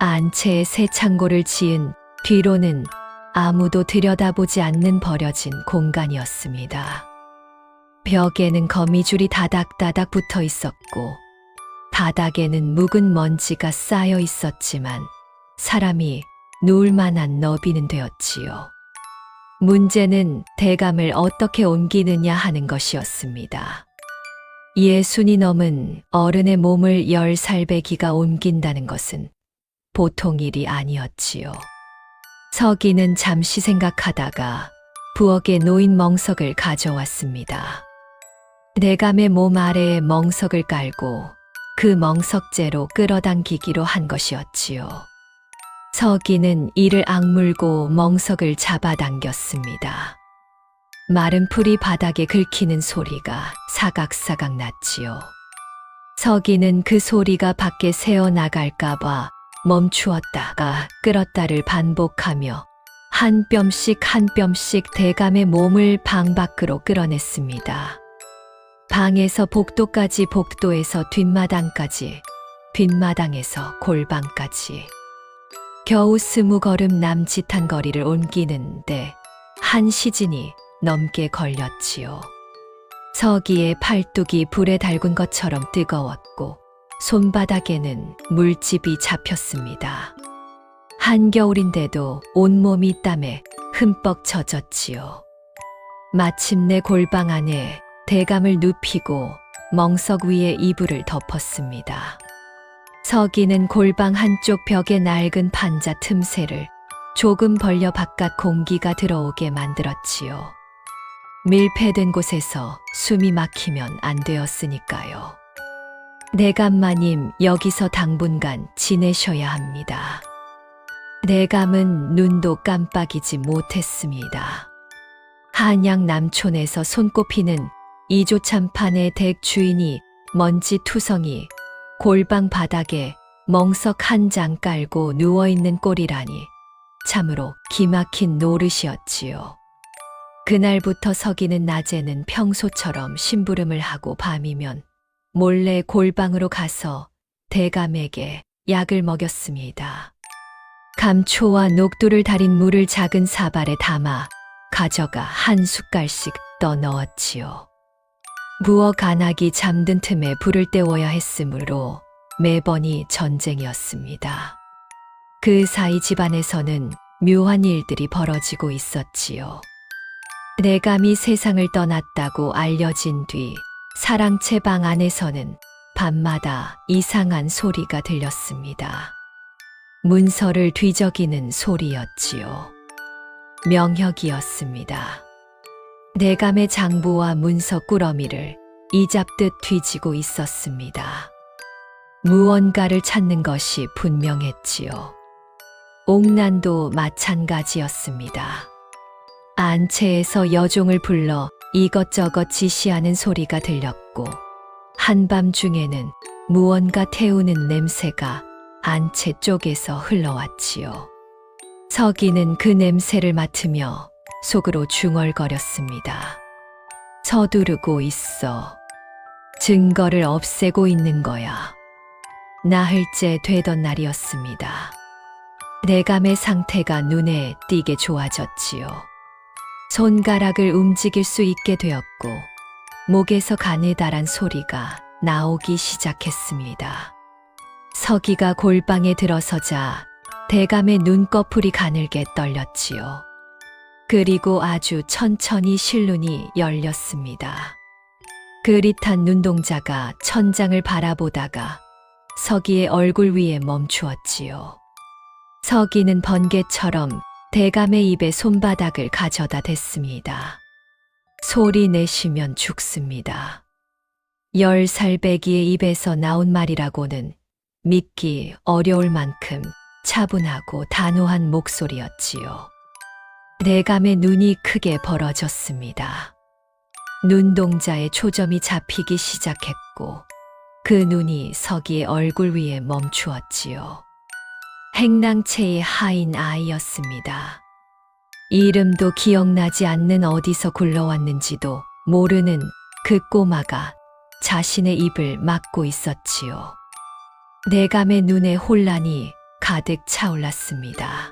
[SPEAKER 2] 안채에 새 창고를 지은 뒤로는 아무도 들여다보지 않는 버려진 공간이었습니다. 벽에는 거미줄이 다닥다닥 붙어 있었고 바닥에는 묵은 먼지가 쌓여 있었지만 사람이 누울 만한 너비는 되었지요. 문제는 대감을 어떻게 옮기느냐 하는 것이었습니다. 60이 넘은 어른의 몸을 10살 배기가 옮긴다는 것은 보통 일이 아니었지요. 서기는 잠시 생각하다가 부엌에 놓인 멍석을 가져왔습니다. 대감의 몸 아래에 멍석을 깔고 그 멍석째로 끌어당기기로 한 것이었지요. 서기는 이를 악물고 멍석을 잡아당겼습니다. 마른 풀이 바닥에 긁히는 소리가 사각사각 났지요. 서기는 그 소리가 밖에 새어나갈까봐 멈추었다가 끌었다를 반복하며 한 뼘씩 한 뼘씩 대감의 몸을 방 밖으로 끌어냈습니다. 방에서 복도까지, 복도에서 뒷마당까지, 뒷마당에서 골방까지. 겨우 20걸음 남짓한 거리를 옮기는데 한 시즌이 넘게 걸렸지요. 서기의 팔뚝이 불에 달군 것처럼 뜨거웠고 손바닥에는 물집이 잡혔습니다. 한겨울인데도 온몸이 땀에 흠뻑 젖었지요. 마침내 골방 안에 대감을 눕히고 멍석 위에 이불을 덮었습니다. 서기는 골방 한쪽 벽의 낡은 판자 틈새를 조금 벌려 바깥 공기가 들어오게 만들었지요. 밀폐된 곳에서 숨이 막히면 안 되었으니까요. 내감마님, 여기서 당분간 지내셔야 합니다. 내감은 눈도 깜빡이지 못했습니다. 한양 남촌에서 손꼽히는 이조참판의 댁 주인이 먼지 투성이 골방 바닥에 멍석 한 장 깔고 누워있는 꼴이라니 참으로 기막힌 노릇이었지요. 그날부터 서기는 낮에는 평소처럼 심부름을 하고 밤이면 몰래 골방으로 가서 대감에게 약을 먹였습니다. 감초와 녹두를 달인 물을 작은 사발에 담아 가져가 한 숟갈씩 떠 넣었지요. 부엌 안악이 잠든 틈에 불을 때워야 했으므로 매번이 전쟁이었습니다. 그 사이 집안에서는 묘한 일들이 벌어지고 있었지요. 내감이 세상을 떠났다고 알려진 뒤 사랑채 방 안에서는 밤마다 이상한 소리가 들렸습니다. 문서를 뒤적이는 소리였지요. 명혁이었습니다. 내감의 장부와 문서 꾸러미를 이잡듯 뒤지고 있었습니다. 무언가를 찾는 것이 분명했지요. 옥난도 마찬가지였습니다. 안채에서 여종을 불러 이것저것 지시하는 소리가 들렸고 한밤중에는 무언가 태우는 냄새가 안채 쪽에서 흘러왔지요. 서기는 그 냄새를 맡으며 속으로 중얼거렸습니다. 서두르고 있어. 증거를 없애고 있는 거야. 나흘째 되던 날이었습니다. 내감의 상태가 눈에 띄게 좋아졌지요. 손가락을 움직일 수 있게 되었고, 목에서 가느다란 소리가 나오기 시작했습니다. 서기가 골방에 들어서자 대감의 눈꺼풀이 가늘게 떨렸지요. 그리고 아주 천천히 실눈이 열렸습니다. 그릿한 눈동자가 천장을 바라보다가 서기의 얼굴 위에 멈추었지요. 서기는 번개처럼 대감의 입에 손바닥을 가져다 댔습니다. 소리 내시면 죽습니다. 10살 배기의 입에서 나온 말이라고는 믿기 어려울 만큼 차분하고 단호한 목소리였지요. 대감의 눈이 크게 벌어졌습니다. 눈동자에 초점이 잡히기 시작했고 그 눈이 서기의 얼굴 위에 멈추었지요. 행랑채의 하인 아이였습니다. 이름도 기억나지 않는 어디서 굴러왔는지도 모르는 그 꼬마가 자신의 입을 막고 있었지요. 대감의 눈에 혼란이 가득 차올랐습니다.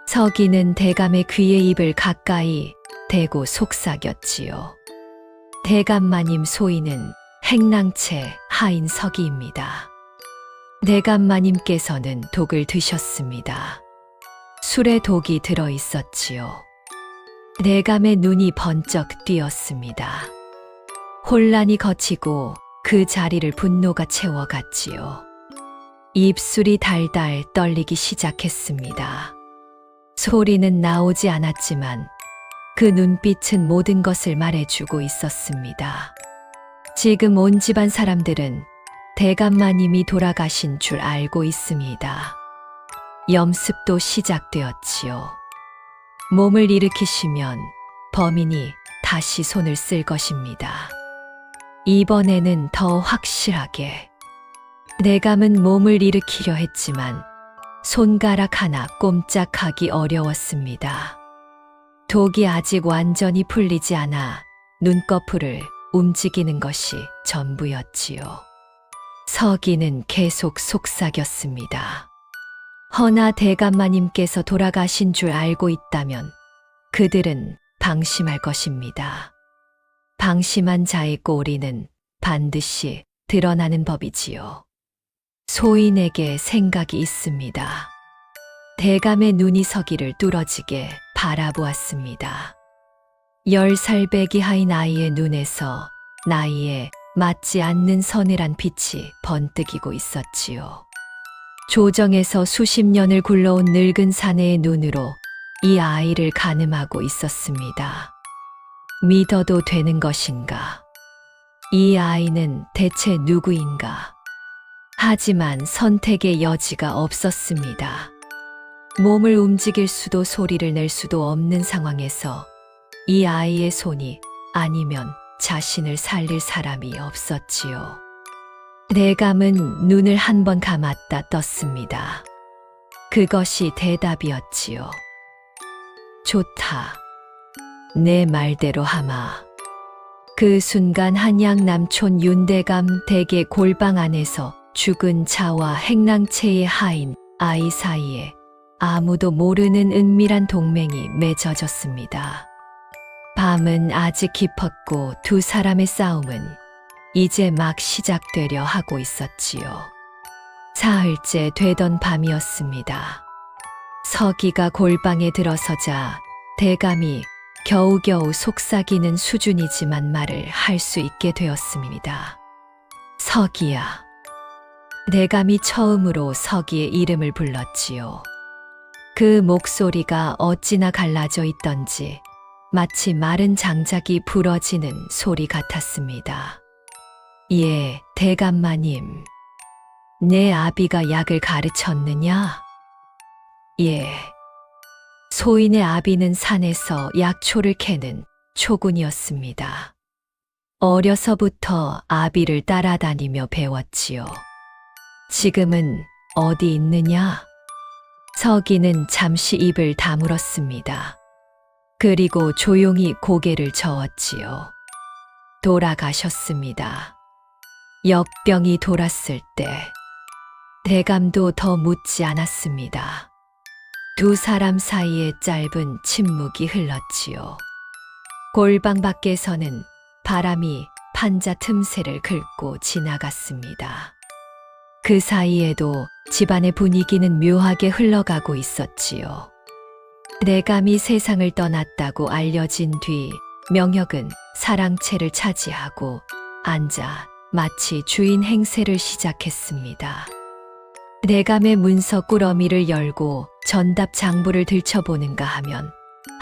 [SPEAKER 2] 서기는 대감의 귀에 입을 가까이 대고 속삭였지요. 대감마님 소인은 행랑채 하인 서기입니다. 대감마님께서는 독을 드셨습니다. 술에 독이 들어 있었지요. 대감의 눈이 번쩍 띄었습니다. 혼란이 거치고 그 자리를 분노가 채워갔지요. 입술이 달달 떨리기 시작했습니다. 소리는 나오지 않았지만 그 눈빛은 모든 것을 말해주고 있었습니다. 지금 온 집안 사람들은 대감마님이 돌아가신 줄 알고 있습니다. 염습도 시작되었지요. 몸을 일으키시면 범인이 다시 손을 쓸 것입니다. 이번에는 더 확실하게. 대감은 몸을 일으키려 했지만 손가락 하나 꼼짝하기 어려웠습니다. 독이 아직 완전히 풀리지 않아 눈꺼풀을 움직이는 것이 전부였지요. 서기는 계속 속삭였습니다. 허나 대감마님께서 돌아가신 줄 알고 있다면 그들은 방심할 것입니다. 방심한 자의 꼬리는 반드시 드러나는 법이지요. 소인에게 생각이 있습니다. 대감의 눈이 서기를 뚫어지게 바라보았습니다. 10살 배기 하인 아이의 눈에서 나이에 맞지 않는 서늘한 빛이 번뜩이고 있었지요. 조정에서 수십 년을 굴러온 늙은 사내의 눈으로 이 아이를 가늠하고 있었습니다. 믿어도 되는 것인가? 이 아이는 대체 누구인가? 하지만 선택의 여지가 없었습니다. 몸을 움직일 수도 소리를 낼 수도 없는 상황에서 이 아이의 손이 아니면 자신을 살릴 사람이 없었지요. 대감은 눈을 한 번 감았다 떴습니다. 그것이 대답이었지요. 좋다. 내 말대로 하마. 그 순간 한양 남촌 윤대감 댁의 골방 안에서 죽은 자와 행랑채의 하인 아이 사이에 아무도 모르는 은밀한 동맹이 맺어졌습니다. 밤은 아직 깊었고 두 사람의 싸움은 이제 막 시작되려 하고 있었지요. 사흘째 되던 밤이었습니다. 서기가 골방에 들어서자 대감이 겨우겨우 속삭이는 수준이지만 말을 할 수 있게 되었습니다. 서기야. 대감이 처음으로 서기의 이름을 불렀지요. 그 목소리가 어찌나 갈라져 있던지 마치 마른 장작이 부러지는 소리 같았습니다. 예, 대감마님. 내 아비가 약을 가르쳤느냐? 예. 소인의 아비는 산에서 약초를 캐는 초군이었습니다. 어려서부터 아비를 따라다니며 배웠지요. 지금은 어디 있느냐? 서기는 잠시 입을 다물었습니다. 그리고 조용히 고개를 저었지요. 돌아가셨습니다. 역병이 돌았을 때 대감도 더 묻지 않았습니다. 두 사람 사이에 짧은 침묵이 흘렀지요. 골방 밖에서는 바람이 판자 틈새를 긁고 지나갔습니다. 그 사이에도 집안의 분위기는 묘하게 흘러가고 있었지요. 대감이 세상을 떠났다고 알려진 뒤 명혁은 사랑채를 차지하고 앉아 마치 주인 행세를 시작했습니다. 대감의 문서 꾸러미를 열고 전답 장부를 들춰보는가 하면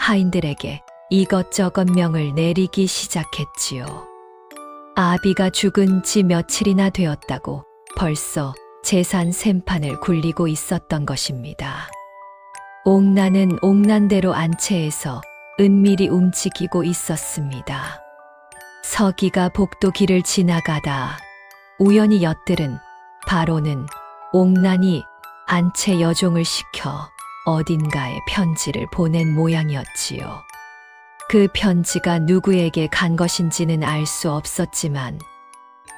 [SPEAKER 2] 하인들에게 이것저것 명을 내리기 시작했지요. 아비가 죽은 지 며칠이나 되었다고 벌써 재산 셈판을 굴리고 있었던 것입니다. 옥란은 옥란대로 안채에서 은밀히 움직이고 있었습니다. 서기가 복도 길을 지나가다 우연히 엿들은 바로는 옥란이 안채 여종을 시켜 어딘가에 편지를 보낸 모양이었지요. 그 편지가 누구에게 간 것인지는 알 수 없었지만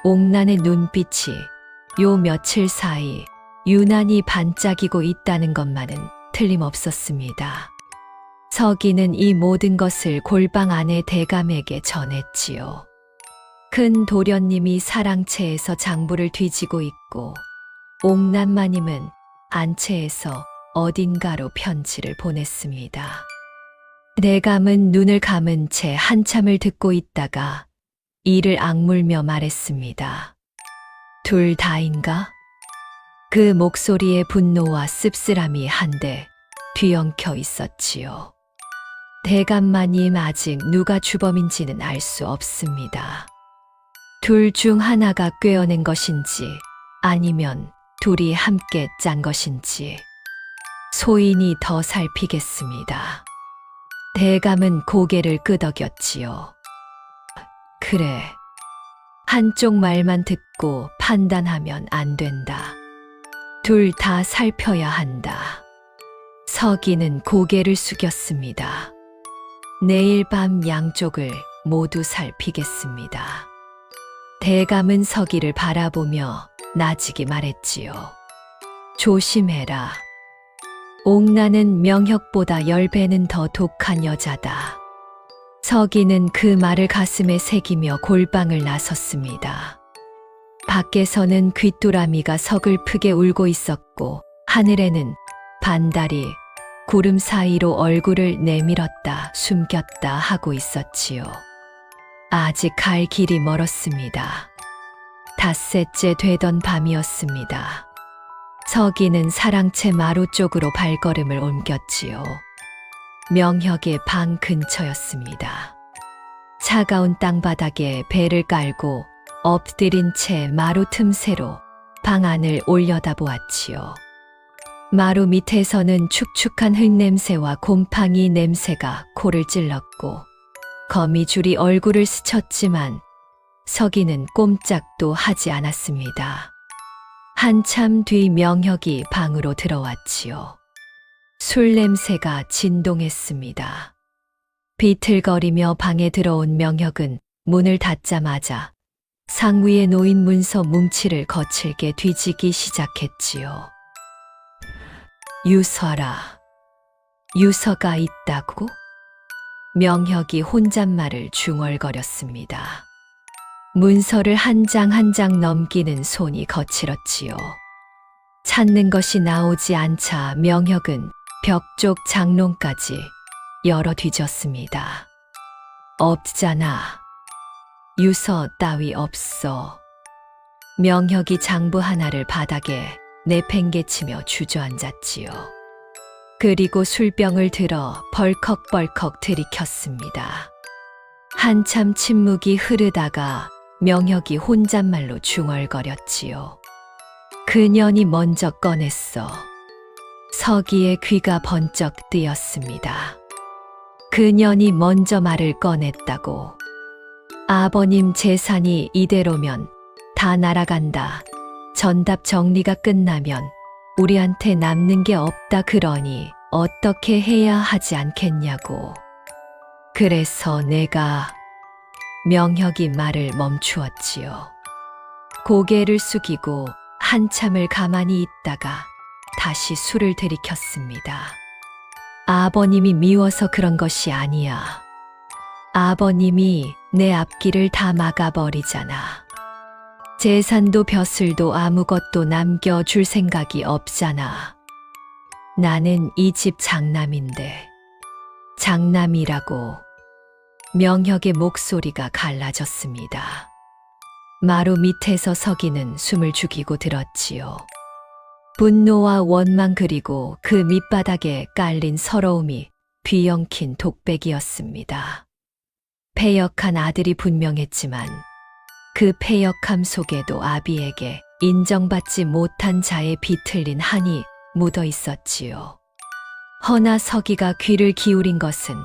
[SPEAKER 2] 옥란의 눈빛이 요 며칠 사이 유난히 반짝이고 있다는 것만은 틀림없었습니다. 서기는 이 모든 것을 골방 안의 대감에게 전했지요. 큰 도련님이 사랑채에서 장부를 뒤지고 있고 옥란마님은 안채에서 어딘가로 편지를 보냈습니다. 대감은 눈을 감은 채 한참을 듣고 있다가 이를 악물며 말했습니다. 둘 다인가? 그 목소리에 분노와 씁쓸함이 한데 뒤엉켜 있었지요. 대감마님 아직 누가 주범인지는 알 수 없습니다. 둘 중 하나가 꿰어낸 것인지 아니면 둘이 함께 짠 것인지 소인이 더 살피겠습니다. 대감은 고개를 끄덕였지요. 그래. 한쪽 말만 듣고 판단하면 안 된다. 둘 다 살펴야 한다. 서기는 고개를 숙였습니다. 내일 밤 양쪽을 모두 살피겠습니다. 대감은 서기를 바라보며 나직이 말했지요. 조심해라. 옥란은 명혁보다 10배는 더 독한 여자다. 서기는 그 말을 가슴에 새기며 골방을 나섰습니다. 밖에서는 귀뚜라미가 서글프게 울고 있었고 하늘에는 반달이 구름 사이로 얼굴을 내밀었다 숨겼다 하고 있었지요. 아직 갈 길이 멀었습니다. 닷새째 되던 밤이었습니다. 서기는 사랑채 마루 쪽으로 발걸음을 옮겼지요. 명혁의 방 근처였습니다. 차가운 땅바닥에 배를 깔고 엎드린 채 마루 틈새로 방 안을 올려다보았지요. 마루 밑에서는 축축한 흙냄새와 곰팡이 냄새가 코를 찔렀고 거미줄이 얼굴을 스쳤지만 서기는 꼼짝도 하지 않았습니다. 한참 뒤 명혁이 방으로 들어왔지요. 술 냄새가 진동했습니다. 비틀거리며 방에 들어온 명혁은 문을 닫자마자 상위에 놓인 문서 뭉치를 거칠게 뒤지기 시작했지요. 유서라. 유서가 있다고? 명혁이 혼잣말을 중얼거렸습니다. 문서를 한 장 한 장 넘기는 손이 거칠었지요. 찾는 것이 나오지 않자 명혁은 벽 쪽 장롱까지 열어 뒤졌습니다. 없잖아. 유서 따위 없어. 명혁이 장부 하나를 바닥에 내팽개치며 주저앉았지요. 그리고 술병을 들어 벌컥벌컥 들이켰습니다. 한참 침묵이 흐르다가 명혁이 혼잣말로 중얼거렸지요. 그년이 먼저 꺼냈어. 서기의 귀가 번쩍 뜨였습니다. 그년이 먼저 말을 꺼냈다고. 아버님 재산이 이대로면 다 날아간다. 전답 정리가 끝나면 우리한테 남는 게 없다 그러니 어떻게 해야 하지 않겠냐고. 그래서 내가 명혁이 말을 멈추었지요. 고개를 숙이고 한참을 가만히 있다가 다시 술을 들이켰습니다. 아버님이 미워서 그런 것이 아니야. 아버님이 내 앞길을 다 막아버리잖아. 재산도 벼슬도 아무것도 남겨줄 생각이 없잖아. 나는 이 집 장남인데. 장남이라고. 명혁의 목소리가 갈라졌습니다. 마루 밑에서 서기는 숨을 죽이고 들었지요. 분노와 원망 그리고 그 밑바닥에 깔린 서러움이 뒤엉킨 독백이었습니다. 패역한 아들이 분명했지만 그 패역함 속에도 아비에게 인정받지 못한 자의 비틀린 한이 묻어 있었지요. 허나 서기가 귀를 기울인 것은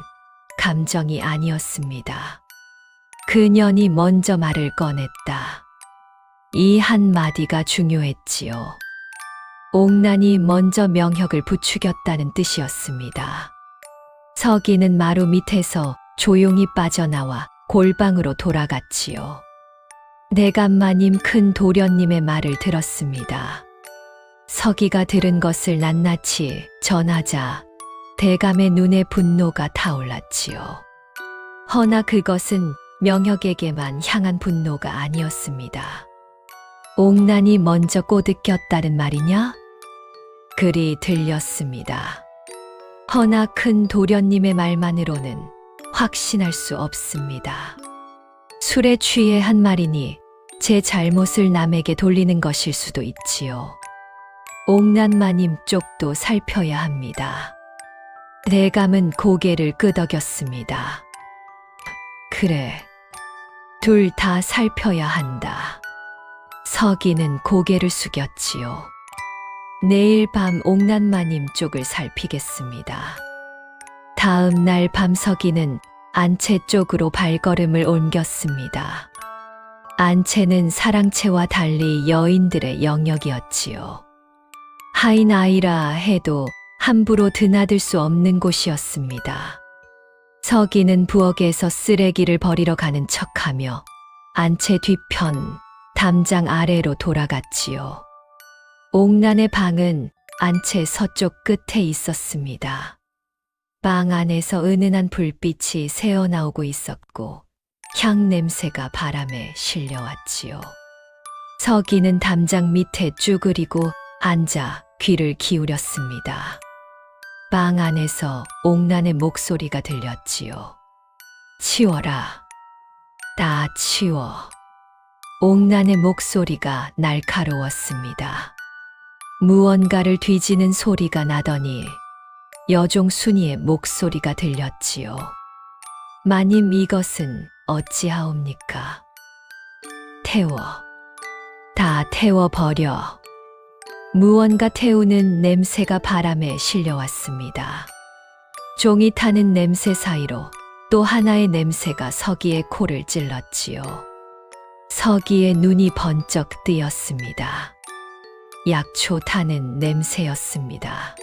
[SPEAKER 2] 감정이 아니었습니다. 그년이 먼저 말을 꺼냈다. 이 한마디가 중요했지요. 옥난이 먼저 명혁을 부추겼다는 뜻이었습니다. 서기는 마루 밑에서 조용히 빠져나와 골방으로 돌아갔지요. 내감마님 큰 도련님의 말을 들었습니다. 서기가 들은 것을 낱낱이 전하자 대감의 눈에 분노가 타올랐지요. 허나 그것은 명혁에게만 향한 분노가 아니었습니다. 옥난이 먼저 꼬드겼다는 말이냐? 그리 들렸습니다. 허나 큰 도련님의 말만으로는 확신할 수 없습니다. 술에 취해 한 말이니 제 잘못을 남에게 돌리는 것일 수도 있지요. 옥난마님 쪽도 살펴야 합니다. 대감은 고개를 끄덕였습니다. 그래, 둘 다 살펴야 한다. 서기는 고개를 숙였지요. 내일 밤 옥난마님 쪽을 살피겠습니다. 다음 날 밤 서기는 안채 쪽으로 발걸음을 옮겼습니다. 안채는 사랑채와 달리 여인들의 영역이었지요. 하이나이라 해도 함부로 드나들 수 없는 곳이었습니다. 서기는 부엌에서 쓰레기를 버리러 가는 척하며 안채 뒤편 담장 아래로 돌아갔지요. 옥난의 방은 안채 서쪽 끝에 있었습니다. 방 안에서 은은한 불빛이 새어나오고 있었고 향 냄새가 바람에 실려왔지요. 서기는 담장 밑에 쭈그리고 앉아 귀를 기울였습니다. 방 안에서 옥난의 목소리가 들렸지요. 치워라. 다 치워. 옥난의 목소리가 날카로웠습니다. 무언가를 뒤지는 소리가 나더니 여종 순이의 목소리가 들렸지요. 마님 이것은 어찌하옵니까? 태워. 다 태워버려. 무언가 태우는 냄새가 바람에 실려왔습니다. 종이 타는 냄새 사이로 또 하나의 냄새가 서기의 코를 찔렀지요. 서기의 눈이 번쩍 뜨였습니다. 약초 타는 냄새였습니다.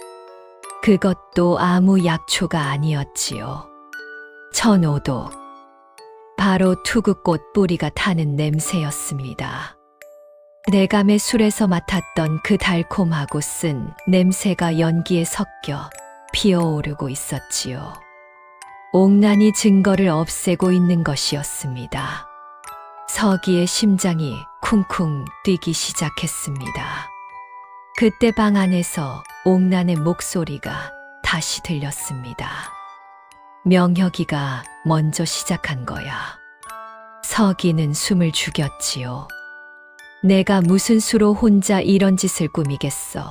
[SPEAKER 2] 그것도 아무 약초가 아니었지요. 천오독. 바로 투구꽃 뿌리가 타는 냄새였습니다. 내감의 술에서 맡았던 그 달콤하고 쓴 냄새가 연기에 섞여 피어오르고 있었지요. 옥난이 증거를 없애고 있는 것이었습니다. 서기의 심장이 쿵쿵 뛰기 시작했습니다. 그때 방 안에서 옥난의 목소리가 다시 들렸습니다. 명혁이가 먼저 시작한 거야. 서기는 숨을 죽였지요. 내가 무슨 수로 혼자 이런 짓을 꾸미겠어.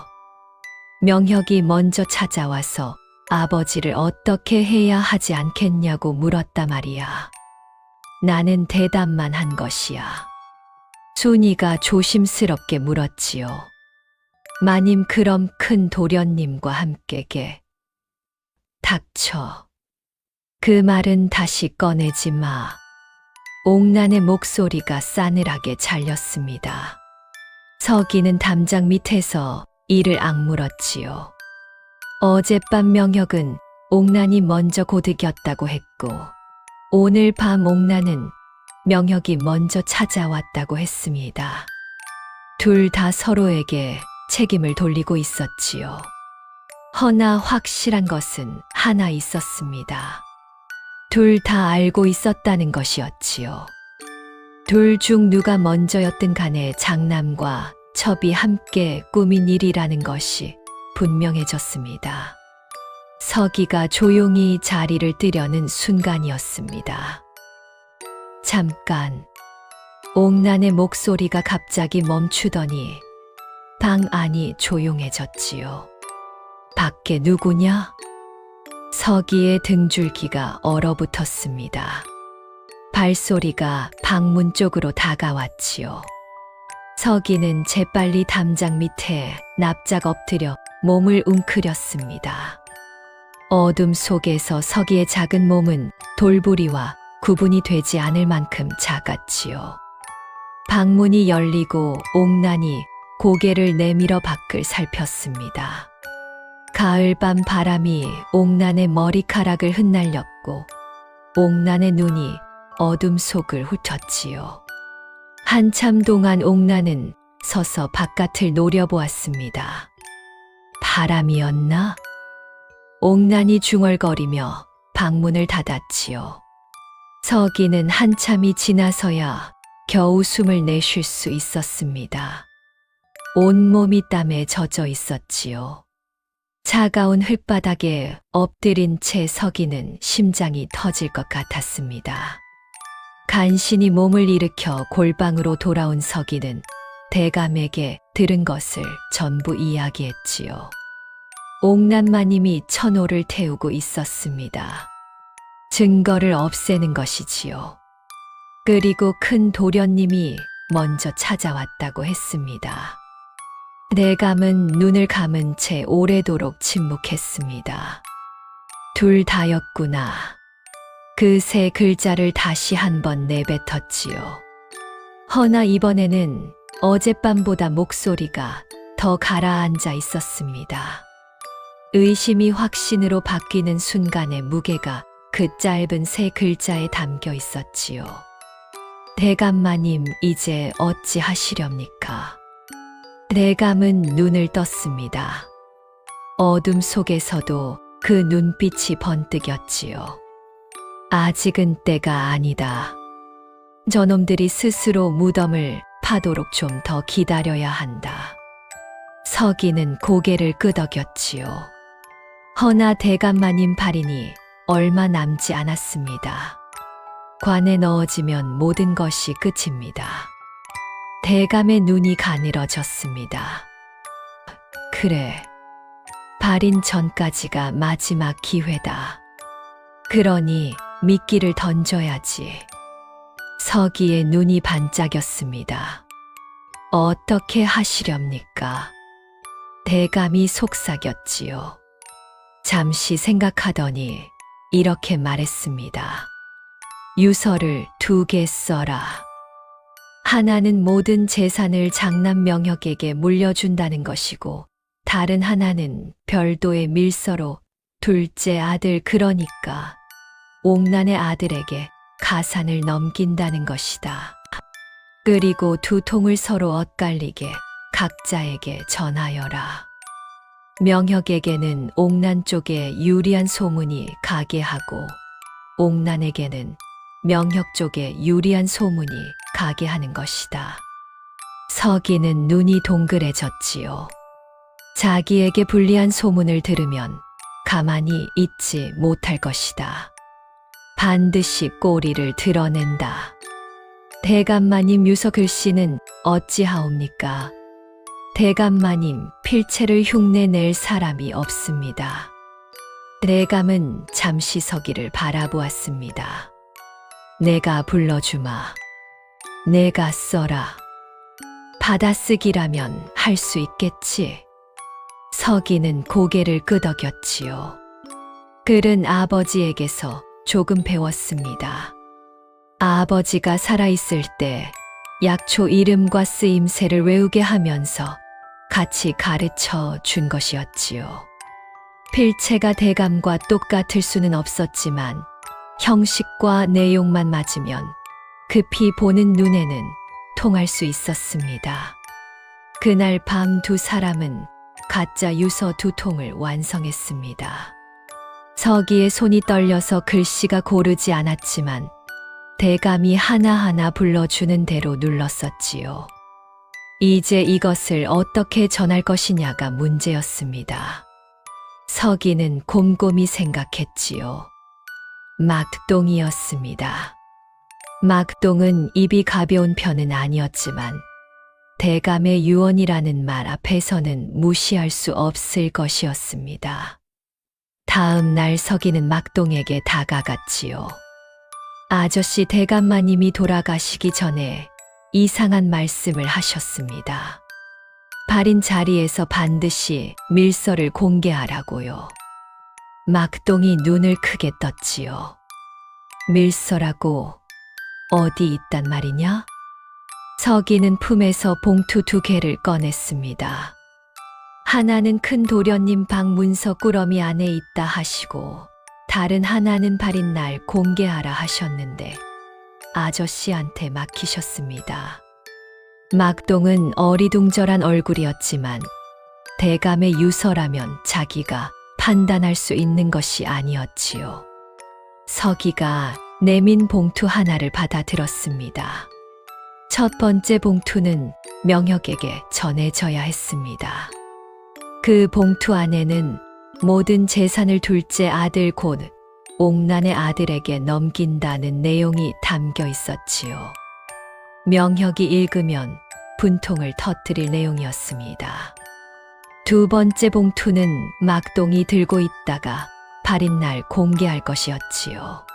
[SPEAKER 2] 명혁이 먼저 찾아와서 아버지를 어떻게 해야 하지 않겠냐고 물었다 말이야. 나는 대답만 한 것이야. 순이가 조심스럽게 물었지요. 마님 그럼 큰 도련님과 함께 닥쳐. 그 말은 다시 꺼내지 마. 옥난의 목소리가 싸늘하게 잘렸습니다. 서기는 담장 밑에서 이를 악물었지요. 어젯밤 명혁은 옥난이 먼저 고드겼다고 했고 오늘 밤 옥난은 명혁이 먼저 찾아왔다고 했습니다. 둘 다 서로에게 책임을 돌리고 있었지요. 허나 확실한 것은 하나 있었습니다. 둘 다 알고 있었다는 것이었지요. 둘 중 누가 먼저였든 간에 장남과 첩이 함께 꾸민 일이라는 것이 분명해졌습니다. 서기가 조용히 자리를 뜨려는 순간이었습니다. 잠깐, 옥난의 목소리가 갑자기 멈추더니 방 안이 조용해졌지요. 밖에 누구냐? 서기의 등줄기가 얼어붙었습니다. 발소리가 방문 쪽으로 다가왔지요. 서기는 재빨리 담장 밑에 납작 엎드려 몸을 웅크렸습니다. 어둠 속에서 서기의 작은 몸은 돌부리와 구분이 되지 않을 만큼 작았지요. 방문이 열리고 옥난이 고개를 내밀어 밖을 살폈습니다. 가을밤 바람이 옥난의 머리카락을 흩날렸고 옥난의 눈이 어둠 속을 훑었지요. 한참 동안 옥난은 서서 바깥을 노려보았습니다. 바람이었나? 옥난이 중얼거리며 방문을 닫았지요. 서기는 한참이 지나서야 겨우 숨을 내쉴 수 있었습니다. 온몸이 땀에 젖어 있었지요. 차가운 흙바닥에 엎드린 채 서기는 심장이 터질 것 같았습니다. 간신히 몸을 일으켜 골방으로 돌아온 서기는 대감에게 들은 것을 전부 이야기했지요. 옥난마님이 천호를 태우고 있었습니다. 증거를 없애는 것이지요. 그리고 큰 도련님이 먼저 찾아왔다고 했습니다. 대감은 눈을 감은 채 오래도록 침묵했습니다. 둘 다였구나. 그 세 글자를 다시 한번 내뱉었지요. 허나 이번에는 어젯밤보다 목소리가 더 가라앉아 있었습니다. 의심이 확신으로 바뀌는 순간의 무게가 그 짧은 세 글자에 담겨 있었지요. 대감마님, 이제 어찌 하시렵니까? 대감은 눈을 떴습니다. 어둠 속에서도 그 눈빛이 번뜩였지요. 아직은 때가 아니다. 저놈들이 스스로 무덤을 파도록 좀 더 기다려야 한다. 서기는 고개를 끄덕였지요. 허나 대감마님 발인이 얼마 남지 않았습니다. 관에 넣어지면 모든 것이 끝입니다. 대감의 눈이 가늘어졌습니다. 그래, 발인 전까지가 마지막 기회다. 그러니 미끼를 던져야지. 서기의 눈이 반짝였습니다. 어떻게 하시렵니까? 대감이 속삭였지요. 잠시 생각하더니 이렇게 말했습니다. 유서를 2개 써라. 하나는 모든 재산을 장남 명혁에게 물려준다는 것이고 다른 하나는 별도의 밀서로 둘째 아들, 그러니까 옥난의 아들에게 가산을 넘긴다는 것이다. 그리고 2통을 서로 엇갈리게 각자에게 전하여라. 명혁에게는 옥난 쪽에 유리한 소문이 가게 하고 옥난에게는 명혁 쪽에 유리한 소문이 가게 하는 것이다. 서기는 눈이 동그래졌지요. 자기에게 불리한 소문을 들으면 가만히 있지 못할 것이다. 반드시 꼬리를 드러낸다. 대감마님, 유서 글씨는 어찌하옵니까? 대감마님, 필체를 흉내낼 사람이 없습니다. 대감은 잠시 서기를 바라보았습니다. 내가 불러주마. 내가 써라. 받아쓰기라면 할 수 있겠지. 서기는 고개를 끄덕였지요. 글은 아버지에게서 조금 배웠습니다. 아버지가 살아있을 때 약초 이름과 쓰임새를 외우게 하면서 같이 가르쳐 준 것이었지요. 필체가 대감과 똑같을 수는 없었지만 형식과 내용만 맞으면 급히 보는 눈에는 통할 수 있었습니다. 그날 밤 두 사람은 가짜 유서 2통을 완성했습니다. 서기의 손이 떨려서 글씨가 고르지 않았지만 대감이 하나하나 불러주는 대로 눌렀었지요. 이제 이것을 어떻게 전할 것이냐가 문제였습니다. 서기는 곰곰이 생각했지요. 막동이었습니다. 막동은 입이 가벼운 편은 아니었지만 대감의 유언이라는 말 앞에서는 무시할 수 없을 것이었습니다. 다음 날 서기는 막동에게 다가갔지요. 아저씨 대감마님이 돌아가시기 전에 이상한 말씀을 하셨습니다. 발인 자리에서 반드시 밀서를 공개하라고요. 막동이 눈을 크게 떴지요. 밀서라고 어디 있단 말이냐? 서기는 품에서 봉투 2개를 꺼냈습니다. 하나는 큰 도련님 방 문서 꾸러미 안에 있다 하시고 다른 하나는 발인 날 공개하라 하셨는데 아저씨한테 맡기셨습니다. 막동은 어리둥절한 얼굴이었지만 대감의 유서라면 자기가 판단할 수 있는 것이 아니었지요. 서기가 내민 봉투 하나를 받아들었습니다. 첫 번째 봉투는 명혁에게 전해져야 했습니다. 그 봉투 안에는 모든 재산을 둘째 아들 곧 옥난의 아들에게 넘긴다는 내용이 담겨 있었지요. 명혁이 읽으면 분통을 터뜨릴 내용이었습니다. 두 번째 봉투는 막동이 들고 있다가 발인 날 공개할 것이었지요.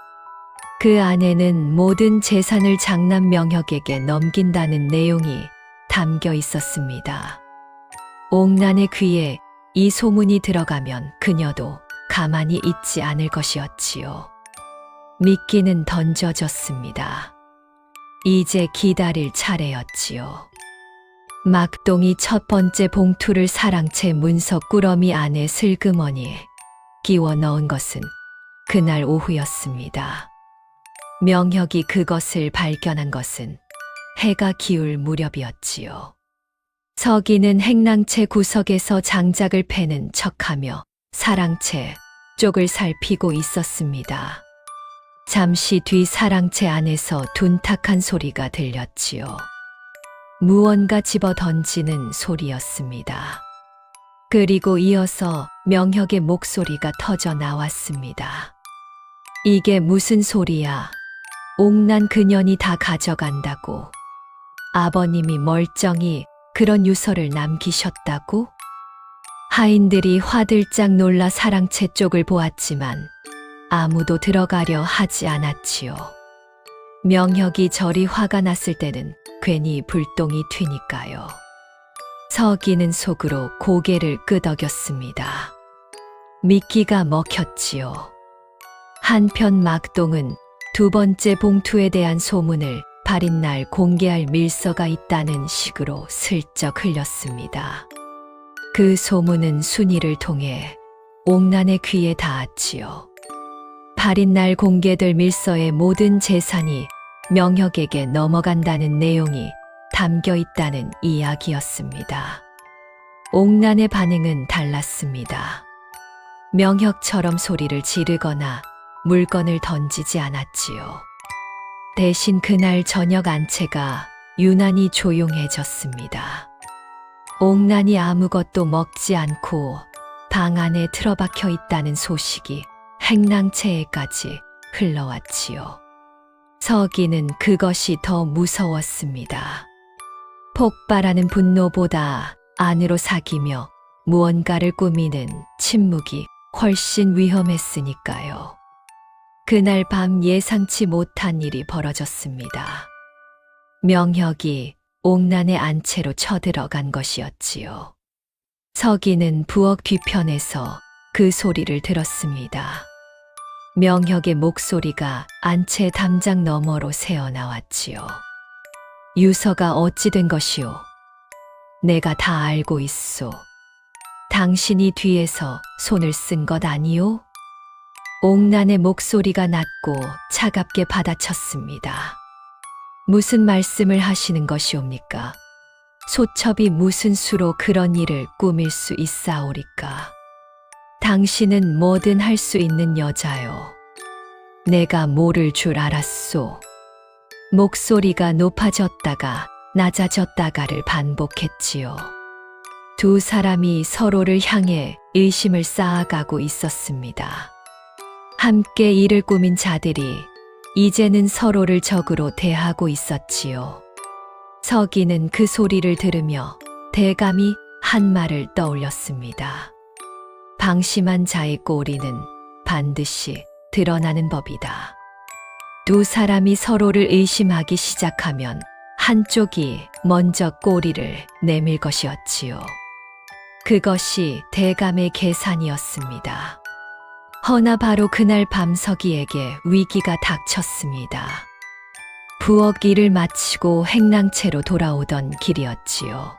[SPEAKER 2] 그 안에는 모든 재산을 장남 명혁에게 넘긴다는 내용이 담겨 있었습니다. 옥난의 귀에 이 소문이 들어가면 그녀도 가만히 있지 않을 것이었지요. 미끼는 던져졌습니다. 이제 기다릴 차례였지요. 막동이 첫 번째 봉투를 사랑채 문서 꾸러미 안에 슬그머니 끼워 넣은 것은 그날 오후였습니다. 명혁이 그것을 발견한 것은 해가 기울 무렵이었지요. 서기는 행랑채 구석에서 장작을 패는 척하며 사랑채 쪽을 살피고 있었습니다. 잠시 뒤 사랑채 안에서 둔탁한 소리가 들렸지요. 무언가 집어 던지는 소리였습니다. 그리고 이어서 명혁의 목소리가 터져 나왔습니다. 이게 무슨 소리야? 옥난 그년이 다 가져간다고. 아버님이 멀쩡히 그런 유서를 남기셨다고? 하인들이 화들짝 놀라 사랑채 쪽을 보았지만 아무도 들어가려 하지 않았지요. 명혁이 저리 화가 났을 때는 괜히 불똥이 튀니까요. 서기는 속으로 고개를 끄덕였습니다. 미끼가 먹혔지요. 한편 막동은 두 번째 봉투에 대한 소문을 발인 날 공개할 밀서가 있다는 식으로 슬쩍 흘렸습니다. 그 소문은 순이를 통해 옥난의 귀에 닿았지요. 발인 날 공개될 밀서의 모든 재산이 명혁에게 넘어간다는 내용이 담겨 있다는 이야기였습니다. 옥난의 반응은 달랐습니다. 명혁처럼 소리를 지르거나 물건을 던지지 않았지요. 대신 그날 저녁 안채가 유난히 조용해졌습니다. 옥난이 아무것도 먹지 않고 방 안에 틀어박혀 있다는 소식이 행랑채에까지 흘러왔지요. 서기는 그것이 더 무서웠습니다. 폭발하는 분노보다 안으로 사기며 무언가를 꾸미는 침묵이 훨씬 위험했으니까요. 그날 밤 예상치 못한 일이 벌어졌습니다. 명혁이 옥난의 안채로 쳐들어간 것이었지요. 서기는 부엌 뒤편에서 그 소리를 들었습니다. 명혁의 목소리가 안채 담장 너머로 새어나왔지요. 유서가 어찌 된 것이오? 내가 다 알고 있소. 당신이 뒤에서 손을 쓴 것 아니오? 옥난의 목소리가 낮고 차갑게 받아쳤습니다. 무슨 말씀을 하시는 것이옵니까? 소첩이 무슨 수로 그런 일을 꾸밀 수 있사오리까. 당신은 뭐든 할 수 있는 여자요. 내가 모를 줄 알았소. 목소리가 높아졌다가 낮아졌다가를 반복했지요. 두 사람이 서로를 향해 의심을 쌓아가고 있었습니다. 함께 일을 꾸민 자들이 이제는 서로를 적으로 대하고 있었지요. 서기는 그 소리를 들으며 대감히 한 말을 떠올렸습니다. 방심한 자의 꼬리는 반드시 드러나는 법이다. 두 사람이 서로를 의심하기 시작하면 한쪽이 먼저 꼬리를 내밀 것이었지요. 그것이 대감의 계산이었습니다. 허나 바로 그날 밤 서기에게 위기가 닥쳤습니다. 부엌 일을 마치고 행랑채로 돌아오던 길이었지요.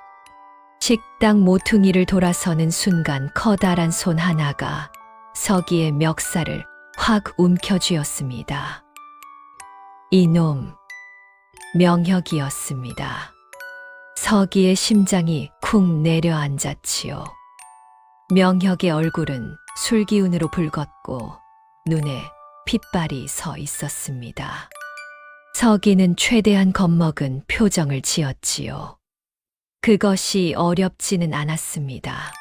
[SPEAKER 2] 식당 모퉁이를 돌아서는 순간 커다란 손 하나가 서기의 멱살을 확 움켜쥐었습니다. 이놈, 명혁이었습니다. 서기의 심장이 쿵 내려앉았지요. 명혁의 얼굴은 술기운으로 붉었고 눈에 핏발이 서 있었습니다. 서기는 최대한 겁먹은 표정을 지었지요. 그것이 어렵지는 않았습니다.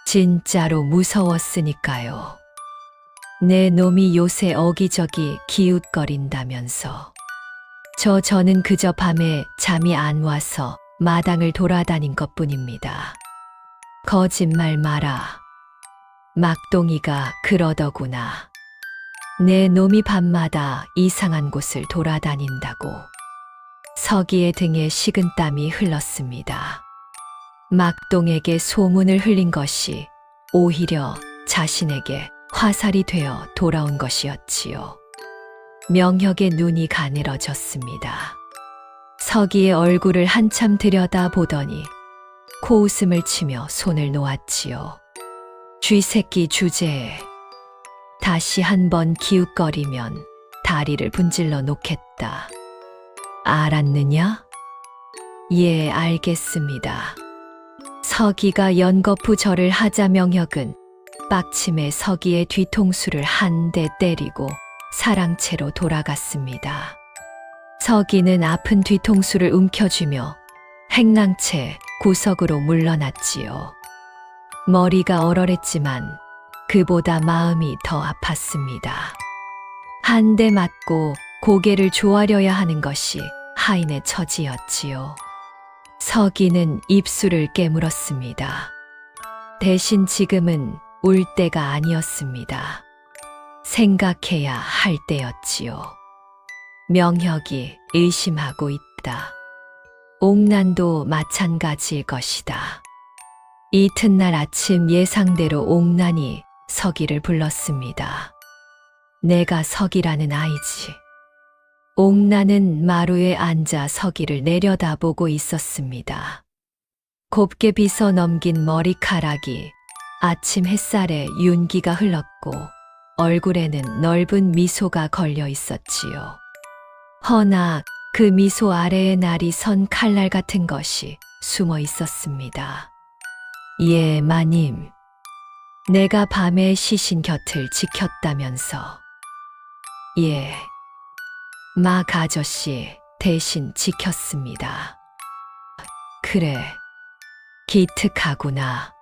[SPEAKER 2] 진짜로 무서웠으니까요. 내 놈이 요새 어기저기 기웃거린다면서. 저는 그저 밤에 잠이 안 와서 마당을 돌아다닌 것뿐입니다. 거짓말 마라. 막동이가 그러더구나. 내 놈이 밤마다 이상한 곳을 돌아다닌다고. 서기의 등에 식은땀이 흘렀습니다. 막동에게 소문을 흘린 것이 오히려 자신에게 화살이 되어 돌아온 것이었지요. 명혁의 눈이 가늘어졌습니다. 서기의 얼굴을 한참 들여다보더니 코웃음을 치며 손을 놓았지요. 쥐새끼 주제에 다시 한번 기웃거리면 다리를 분질러 놓겠다. 알았느냐? 예, 알겠습니다. 서기가 연거푸 절을 하자 명혁은 빡침에 서기의 뒤통수를 한 대 때리고 사랑채로 돌아갔습니다. 서기는 아픈 뒤통수를 움켜쥐며 행랑채 구석으로 물러났지요. 머리가 얼얼했지만 그보다 마음이 더 아팠습니다. 한 대 맞고 고개를 조아려야 하는 것이 하인의 처지였지요. 서기는 입술을 깨물었습니다. 대신 지금은 울 때가 아니었습니다. 생각해야 할 때였지요. 명혁이 의심하고 있다. 옥난도 마찬가지일 것이다. 이튿날 아침 예상대로 옥난이 서기를 불렀습니다. 내가 서기라는 아이지. 옥난은 마루에 앉아 서기를 내려다보고 있었습니다. 곱게 빗어 넘긴 머리카락이 아침 햇살에 윤기가 흘렀고 얼굴에는 넓은 미소가 걸려 있었지요. 허나 그 미소 아래에 날이 선 칼날 같은 것이 숨어 있었습니다. 예, 마님. 내가 밤에 시신 곁을 지켰다면서. 예, 막 아저씨 대신 지켰습니다. 그래, 기특하구나.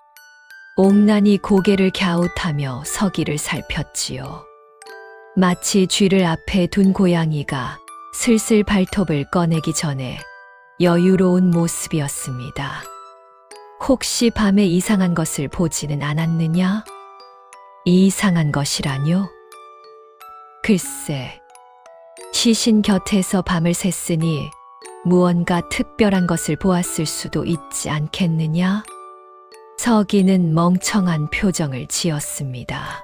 [SPEAKER 2] 옥난이 고개를 갸웃하며 서기를 살폈지요. 마치 쥐를 앞에 둔 고양이가 슬슬 발톱을 꺼내기 전에 여유로운 모습이었습니다. 혹시 밤에 이상한 것을 보지는 않았느냐? 이상한 것이라뇨? 글쎄, 시신 곁에서 밤을 샜으니 무언가 특별한 것을 보았을 수도 있지 않겠느냐? 서기는 멍청한 표정을 지었습니다.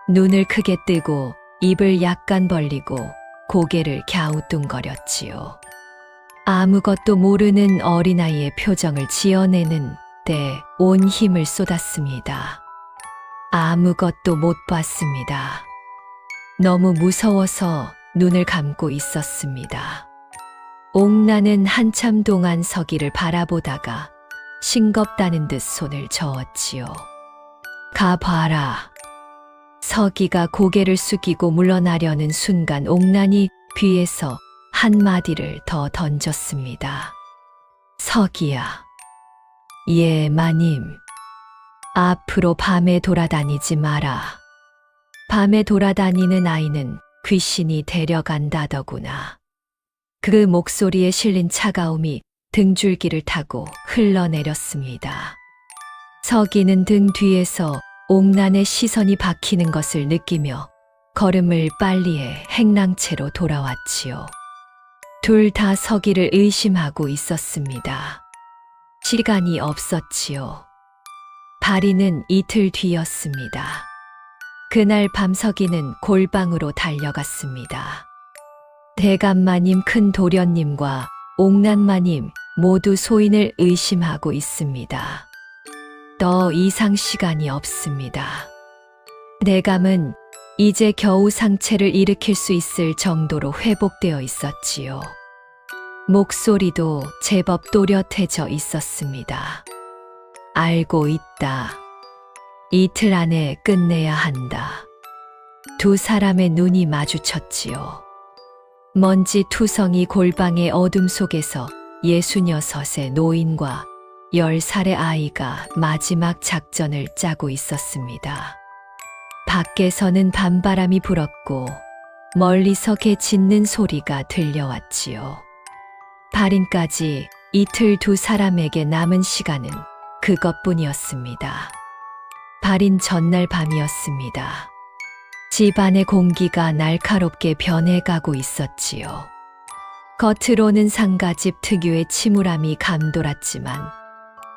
[SPEAKER 2] 눈을 크게 뜨고 입을 약간 벌리고 고개를 갸우뚱거렸지요. 아무것도 모르는 어린아이의 표정을 지어내는 데 온 힘을 쏟았습니다. 아무것도 못 봤습니다. 너무 무서워서 눈을 감고 있었습니다. 옥나는 한참 동안 서기를 바라보다가 싱겁다는 듯 손을 저었지요. 가봐라. 서기가 고개를 숙이고 물러나려는 순간 옥난이 귀에서 한마디를 더 던졌습니다. 서기야. 예, 마님. 앞으로 밤에 돌아다니지 마라. 밤에 돌아다니는 아이는 귀신이 데려간다더구나. 그 목소리에 실린 차가움이 등줄기를 타고 흘러내렸습니다. 서기는 등 뒤에서 옥난의 시선이 박히는 것을 느끼며 걸음을 빨리해 행랑채로 돌아왔지요. 둘 다 서기를 의심하고 있었습니다. 시간이 없었지요. 발이는 이틀 뒤였습니다. 그날 밤 서기는 골방으로 달려갔습니다. 대감마님, 큰 도련님과 옥난마님 모두 소인을 의심하고 있습니다. 더 이상 시간이 없습니다. 대감은 이제 겨우 상체를 일으킬 수 있을 정도로 회복되어 있었지요. 목소리도 제법 또렷해져 있었습니다. 알고 있다. 이틀 안에 끝내야 한다. 두 사람의 눈이 마주쳤지요. 먼지 투성이 골방의 어둠 속에서 66의 노인과 10살의 아이가 마지막 작전을 짜고 있었습니다. 밖에서는 밤바람이 불었고 멀리서 개 짖는 소리가 들려왔지요. 발인까지 이틀 두 사람에게 남은 시간은 그것뿐이었습니다. 발인 전날 밤이었습니다. 집안의 공기가 날카롭게 변해가고 있었지요. 겉으로는 상가집 특유의 침울함이 감돌았지만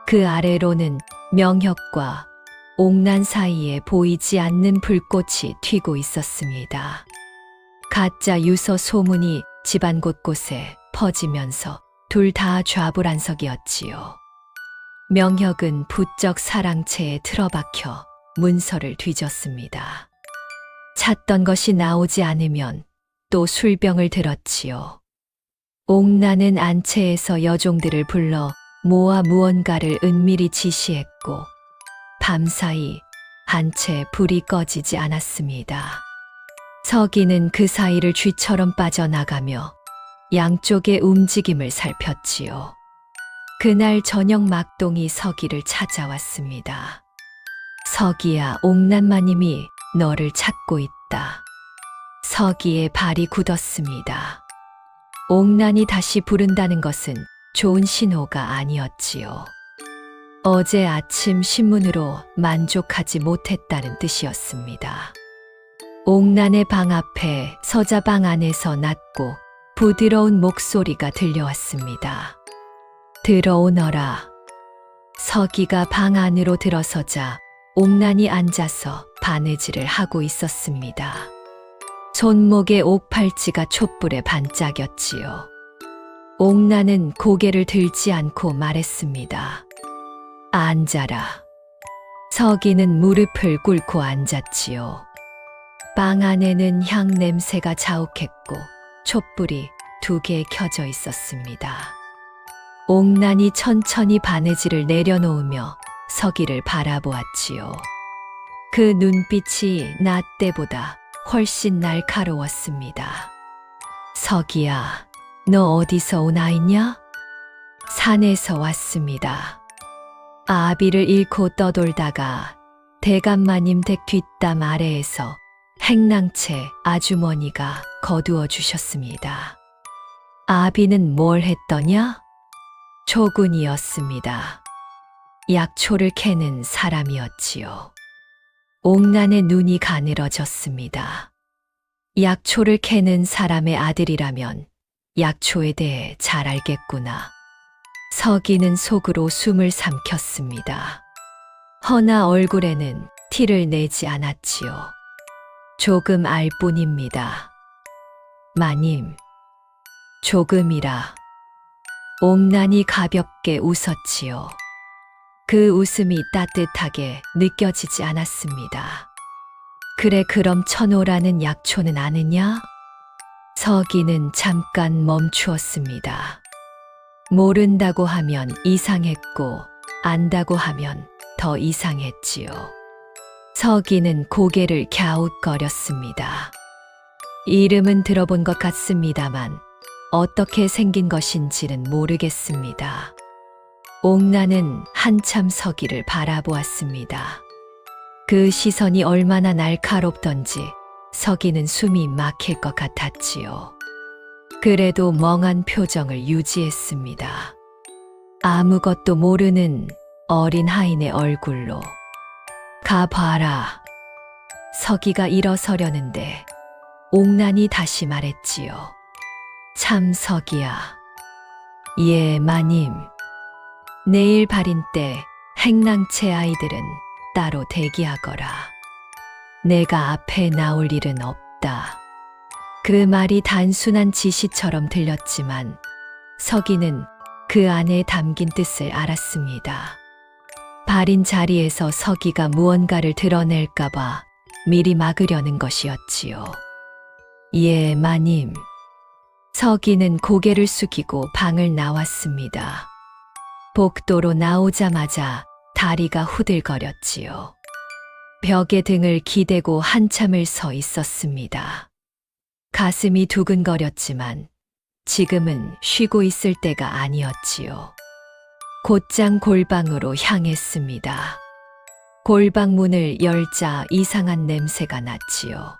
[SPEAKER 2] 그 아래로는 명혁과 옥난 사이에 보이지 않는 불꽃이 튀고 있었습니다. 가짜 유서 소문이 집안 곳곳에 퍼지면서 둘 다 좌불안석이었지요. 명혁은 부쩍 사랑채에 틀어박혀 문서를 뒤졌습니다. 찾던 것이 나오지 않으면 또 술병을 들었지요. 옥나는 안채에서 여종들을 불러 모아 무언가를 은밀히 지시했고 밤사이 안채에 불이 꺼지지 않았습니다. 서기는 그 사이를 쥐처럼 빠져나가며 양쪽의 움직임을 살폈지요. 그날 저녁 막동이 서기를 찾아왔습니다. 서기야, 옥난마님이 너를 찾고 있다. 서기의 발이 굳었습니다. 옥난이 다시 부른다는 것은 좋은 신호가 아니었지요. 어제 아침 신문으로 만족하지 못했다는 뜻이었습니다. 옥난의 방 앞에 서자방 안에서 낮고 부드러운 목소리가 들려왔습니다. 들어오너라. 서기가 방 안으로 들어서자 옥난이 앉아서 바느질을 하고 있었습니다. 손목에 옥팔찌가 촛불에 반짝였지요. 옥난은 고개를 들지 않고 말했습니다. 앉아라. 서기는 무릎을 꿇고 앉았지요. 방 안에는 향 냄새가 자욱했고 촛불이 2개 켜져 있었습니다. 옥난이 천천히 바느질을 내려놓으며 서기를 바라보았지요. 그 눈빛이 낮 때보다 훨씬 날카로웠습니다. 서기야, 너 어디서 온 아이냐? 산에서 왔습니다. 아비를 잃고 떠돌다가 대감마님 댁 뒷담 아래에서 행랑채 아주머니가 거두어 주셨습니다. 아비는 뭘 했더냐? 초군이었습니다. 약초를 캐는 사람이었지요. 옥난의 눈이 가늘어졌습니다. 약초를 캐는 사람의 아들이라면 약초에 대해 잘 알겠구나. 서기는 속으로 숨을 삼켰습니다. 허나 얼굴에는 티를 내지 않았지요. 조금 알 뿐입니다. 마님, 조금이라. 옥난이 가볍게 웃었지요. 그 웃음이 따뜻하게 느껴지지 않았습니다. 그래, 그럼 천호라는 약초는 아느냐? 서기는 잠깐 멈추었습니다. 모른다고 하면 이상했고 안다고 하면 더 이상했지요. 서기는 고개를 갸웃거렸습니다. 이름은 들어본 것 같습니다만 어떻게 생긴 것인지는 모르겠습니다. 옥나는 한참 서기를 바라보았습니다. 그 시선이 얼마나 날카롭던지 서기는 숨이 막힐 것 같았지요. 그래도 멍한 표정을 유지했습니다. 아무것도 모르는 어린 하인의 얼굴로. 가봐라. 서기가 일어서려는데 옥난이 다시 말했지요. 참 서기야. 예, 마님. 내일 발인 때 행랑채 아이들은 따로 대기하거라. 내가 앞에 나올 일은 없다. 그 말이 단순한 지시처럼 들렸지만 서기는 그 안에 담긴 뜻을 알았습니다. 발인 자리에서 서기가 무언가를 드러낼까봐 미리 막으려는 것이었지요. 예, 마님. 서기는 고개를 숙이고 방을 나왔습니다. 복도로 나오자마자 다리가 후들거렸지요. 벽에 등을 기대고 한참을 서 있었습니다. 가슴이 두근거렸지만 지금은 쉬고 있을 때가 아니었지요. 곧장 골방으로 향했습니다. 골방 문을 열자 이상한 냄새가 났지요.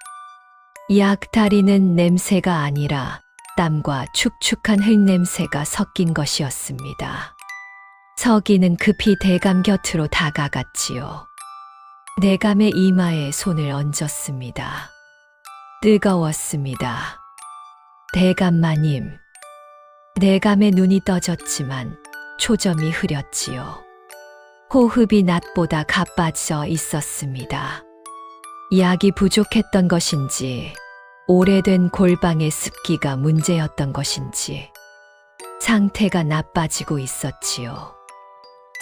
[SPEAKER 2] 약다리는 냄새가 아니라 땀과 축축한 흙냄새가 섞인 것이었습니다. 서기는 급히 대감 곁으로 다가갔지요. 대감의 이마에 손을 얹었습니다. 뜨거웠습니다. 대감마님. 대감의 눈이 떠졌지만 초점이 흐렸지요. 호흡이 낮보다 가빠져 있었습니다. 약이 부족했던 것인지 오래된 골방의 습기가 문제였던 것인지 상태가 나빠지고 있었지요.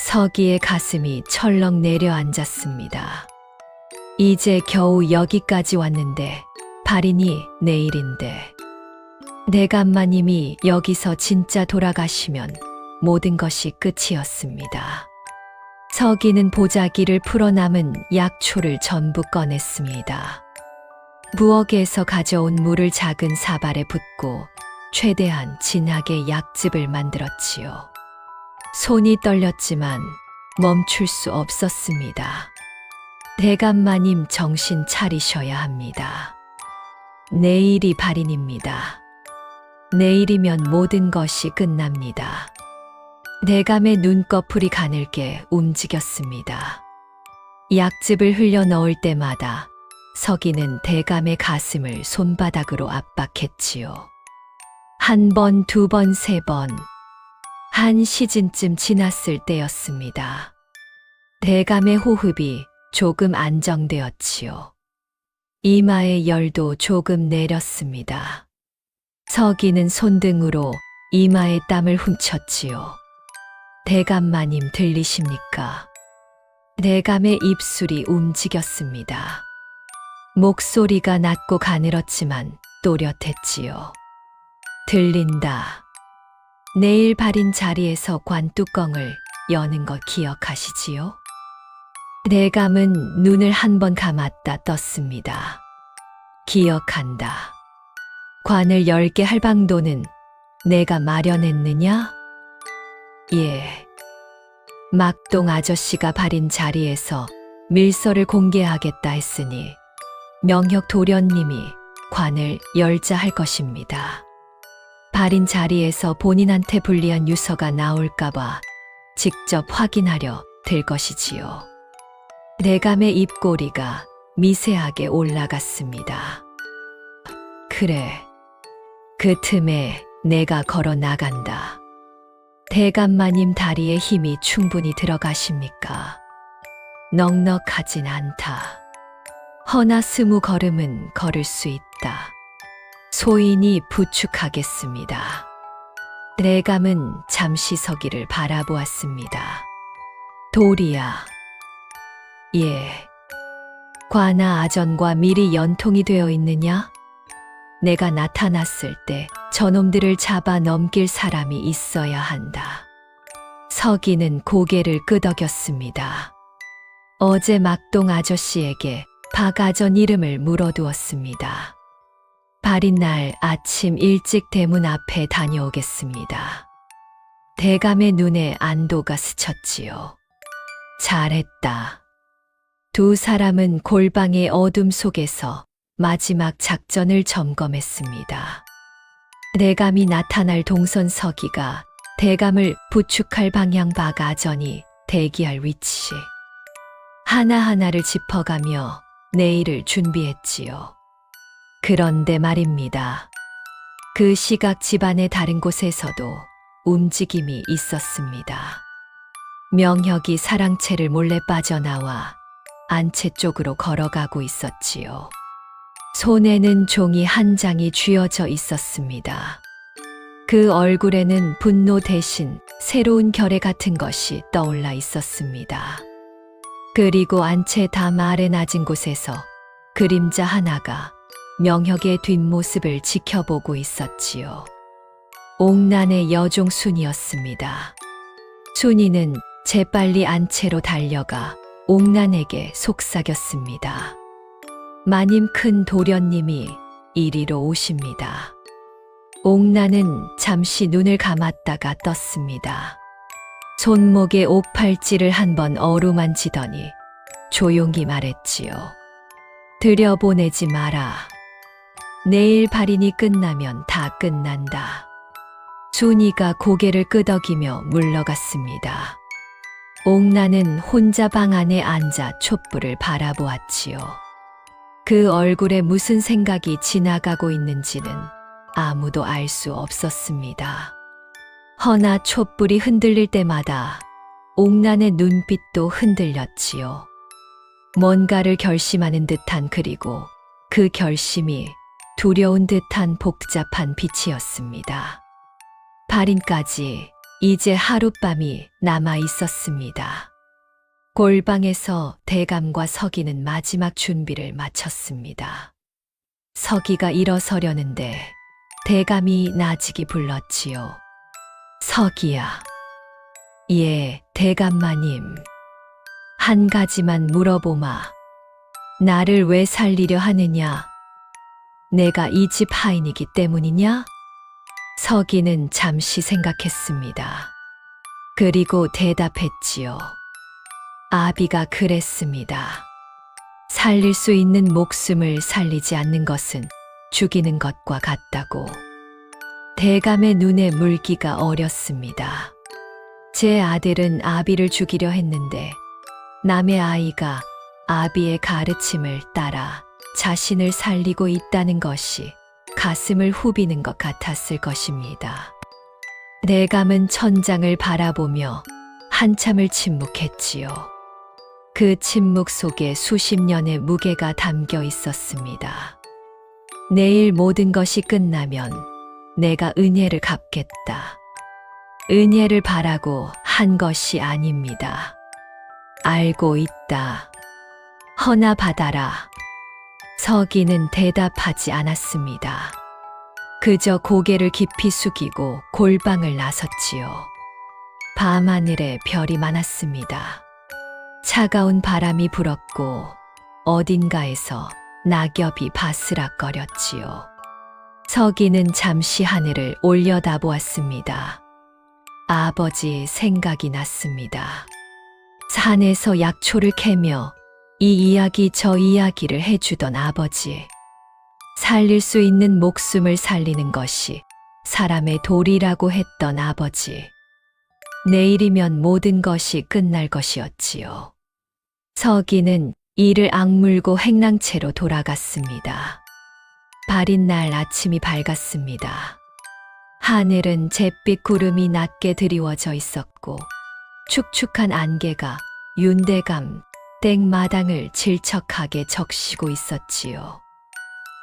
[SPEAKER 2] 서기의 가슴이 철렁 내려앉았습니다. 이제 겨우 여기까지 왔는데 발인이 내일인데 대감마님이 여기서 진짜 돌아가시면 모든 것이 끝이었습니다. 서기는 보자기를 풀어 남은 약초를 전부 꺼냈습니다. 부엌에서 가져온 물을 작은 사발에 붓고 최대한 진하게 약즙을 만들었지요. 손이 떨렸지만 멈출 수 없었습니다. 대감마님 정신 차리셔야 합니다. 내일이 발인입니다. 내일이면 모든 것이 끝납니다. 대감의 눈꺼풀이 가늘게 움직였습니다. 약즙을 흘려 넣을 때마다 서기는 대감의 가슴을 손바닥으로 압박했지요. 한 번, 두 번, 세 번. 한 시즌쯤 지났을 때였습니다. 대감의 호흡이 조금 안정되었지요. 이마의 열도 조금 내렸습니다. 서기는 손등으로 이마의 땀을 훔쳤지요. 대감마님 들리십니까? 대감의 입술이 움직였습니다. 목소리가 낮고 가늘었지만 또렷했지요. 들린다. 내일 발인 자리에서 관뚜껑을 여는 거 기억하시지요? 대감은 눈을 한 번 감았다 떴습니다. 기억한다. 관을 10개 할 방도는 내가 마련했느냐? 예. 막동 아저씨가 발인 자리에서 밀서를 공개하겠다 했으니 명혁 도련님이 관을 열자 할 것입니다. 발인 자리에서 본인한테 불리한 유서가 나올까봐 직접 확인하려 들 것이지요. 대감의 입꼬리가 미세하게 올라갔습니다. 그래. 그 틈에 내가 걸어 나간다. 대감마님 다리에 힘이 충분히 들어가십니까? 넉넉하진 않다. 허나 20걸음은 걸을 수 있다. 소인이 부축하겠습니다. 대감은 잠시 서기를 바라보았습니다. 도리야. 예. 관아 아전과 미리 연통이 되어 있느냐? 내가 나타났을 때 저놈들을 잡아 넘길 사람이 있어야 한다. 서기는 고개를 끄덕였습니다. 어제 막동 아저씨에게 박아전 이름을 물어두었습니다. 발인 날 아침 일찍 대문 앞에 다녀오겠습니다. 대감의 눈에 안도가 스쳤지요. 잘했다. 두 사람은 골방의 어둠 속에서 마지막 작전을 점검했습니다. 대감이 나타날 동선 서기가 대감을 부축할 방향 박아전이 대기할 위치. 하나하나를 짚어가며 내일을 준비했지요. 그런데 말입니다. 그 시각 집안의 다른 곳에서도 움직임이 있었습니다. 명혁이 사랑채를 몰래 빠져나와 안채 쪽으로 걸어가고 있었지요. 손에는 종이 한 장이 쥐어져 있었습니다. 그 얼굴에는 분노 대신 새로운 결의 같은 것이 떠올라 있었습니다. 그리고 안채 담 아래 낮은 곳에서 그림자 하나가 명혁의 뒷모습을 지켜보고 있었지요. 옥난의 여종 순이었습니다. 순이는 재빨리 안채로 달려가 옥난에게 속삭였습니다. 마님 큰 도련님이 이리로 오십니다. 옥난은 잠시 눈을 감았다가 떴습니다. 손목에 옥팔찌를 한번 어루만지더니 조용히 말했지요. 들여보내지 마라. 내일 발인이 끝나면 다 끝난다. 순이가 고개를 끄덕이며 물러갔습니다. 옥나는 혼자 방 안에 앉아 촛불을 바라보았지요. 그 얼굴에 무슨 생각이 지나가고 있는지는 아무도 알 수 없었습니다. 허나 촛불이 흔들릴 때마다 옥난의 눈빛도 흔들렸지요. 뭔가를 결심하는 듯한, 그리고 그 결심이 두려운 듯한 복잡한 빛이었습니다. 발인까지 이제 하룻밤이 남아 있었습니다. 골방에서 대감과 서기는 마지막 준비를 마쳤습니다. 서기가 일어서려는데 대감이 나직이 불렀지요. 서기야. 예, 대감마님. 한 가지만 물어보마. 나를 왜 살리려 하느냐? 내가 이 집 하인이기 때문이냐? 서기는 잠시 생각했습니다. 그리고 대답했지요. 아비가 그랬습니다. 살릴 수 있는 목숨을 살리지 않는 것은 죽이는 것과 같다고. 대감의 눈에 물기가 어렸습니다. 제 아들은 아비를 죽이려 했는데 남의 아이가 아비의 가르침을 따라 자신을 살리고 있다는 것이 가슴을 후비는 것 같았을 것입니다. 대감은 천장을 바라보며 한참을 침묵했지요. 그 침묵 속에 수십 년의 무게가 담겨 있었습니다. 내일 모든 것이 끝나면 내가 은혜를 갚겠다. 은혜를 바라고 한 것이 아닙니다. 알고 있다. 허나 받아라. 서기는 대답하지 않았습니다. 그저 고개를 깊이 숙이고 골방을 나섰지요. 밤하늘에 별이 많았습니다. 차가운 바람이 불었고 어딘가에서 낙엽이 바스락거렸지요. 서기는 잠시 하늘을 올려다보았습니다. 아버지 생각이 났습니다. 산에서 약초를 캐며 이 이야기 저 이야기를 해주던 아버지. 살릴 수 있는 목숨을 살리는 것이 사람의 도리라고 했던 아버지. 내일이면 모든 것이 끝날 것이었지요. 서기는 이를 악물고 행랑채로 돌아갔습니다. 발인 날 아침이 밝았습니다. 하늘은 잿빛 구름이 낮게 드리워져 있었고 축축한 안개가 윤대감 땡마당을 질척하게 적시고 있었지요.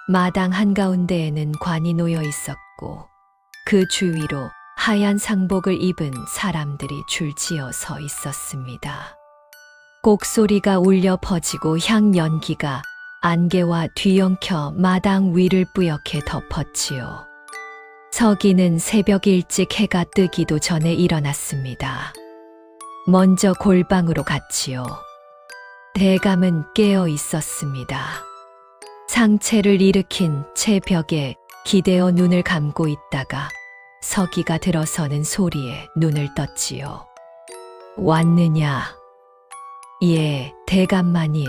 [SPEAKER 2] 마당 한가운데에는 관이 놓여 있었고 그 주위로 하얀 상복을 입은 사람들이 줄지어 서 있었습니다. 곡소리가 울려 퍼지고 향연기가 안개와 뒤엉켜 마당 위를 뿌옇게 덮었지요. 서기는 새벽 일찍 해가 뜨기도 전에 일어났습니다. 먼저 골방으로 갔지요. 대감은 깨어 있었습니다. 상체를 일으킨 채 벽에 기대어 눈을 감고 있다가 서기가 들어서는 소리에 눈을 떴지요. 왔느냐? 예, 대감마님.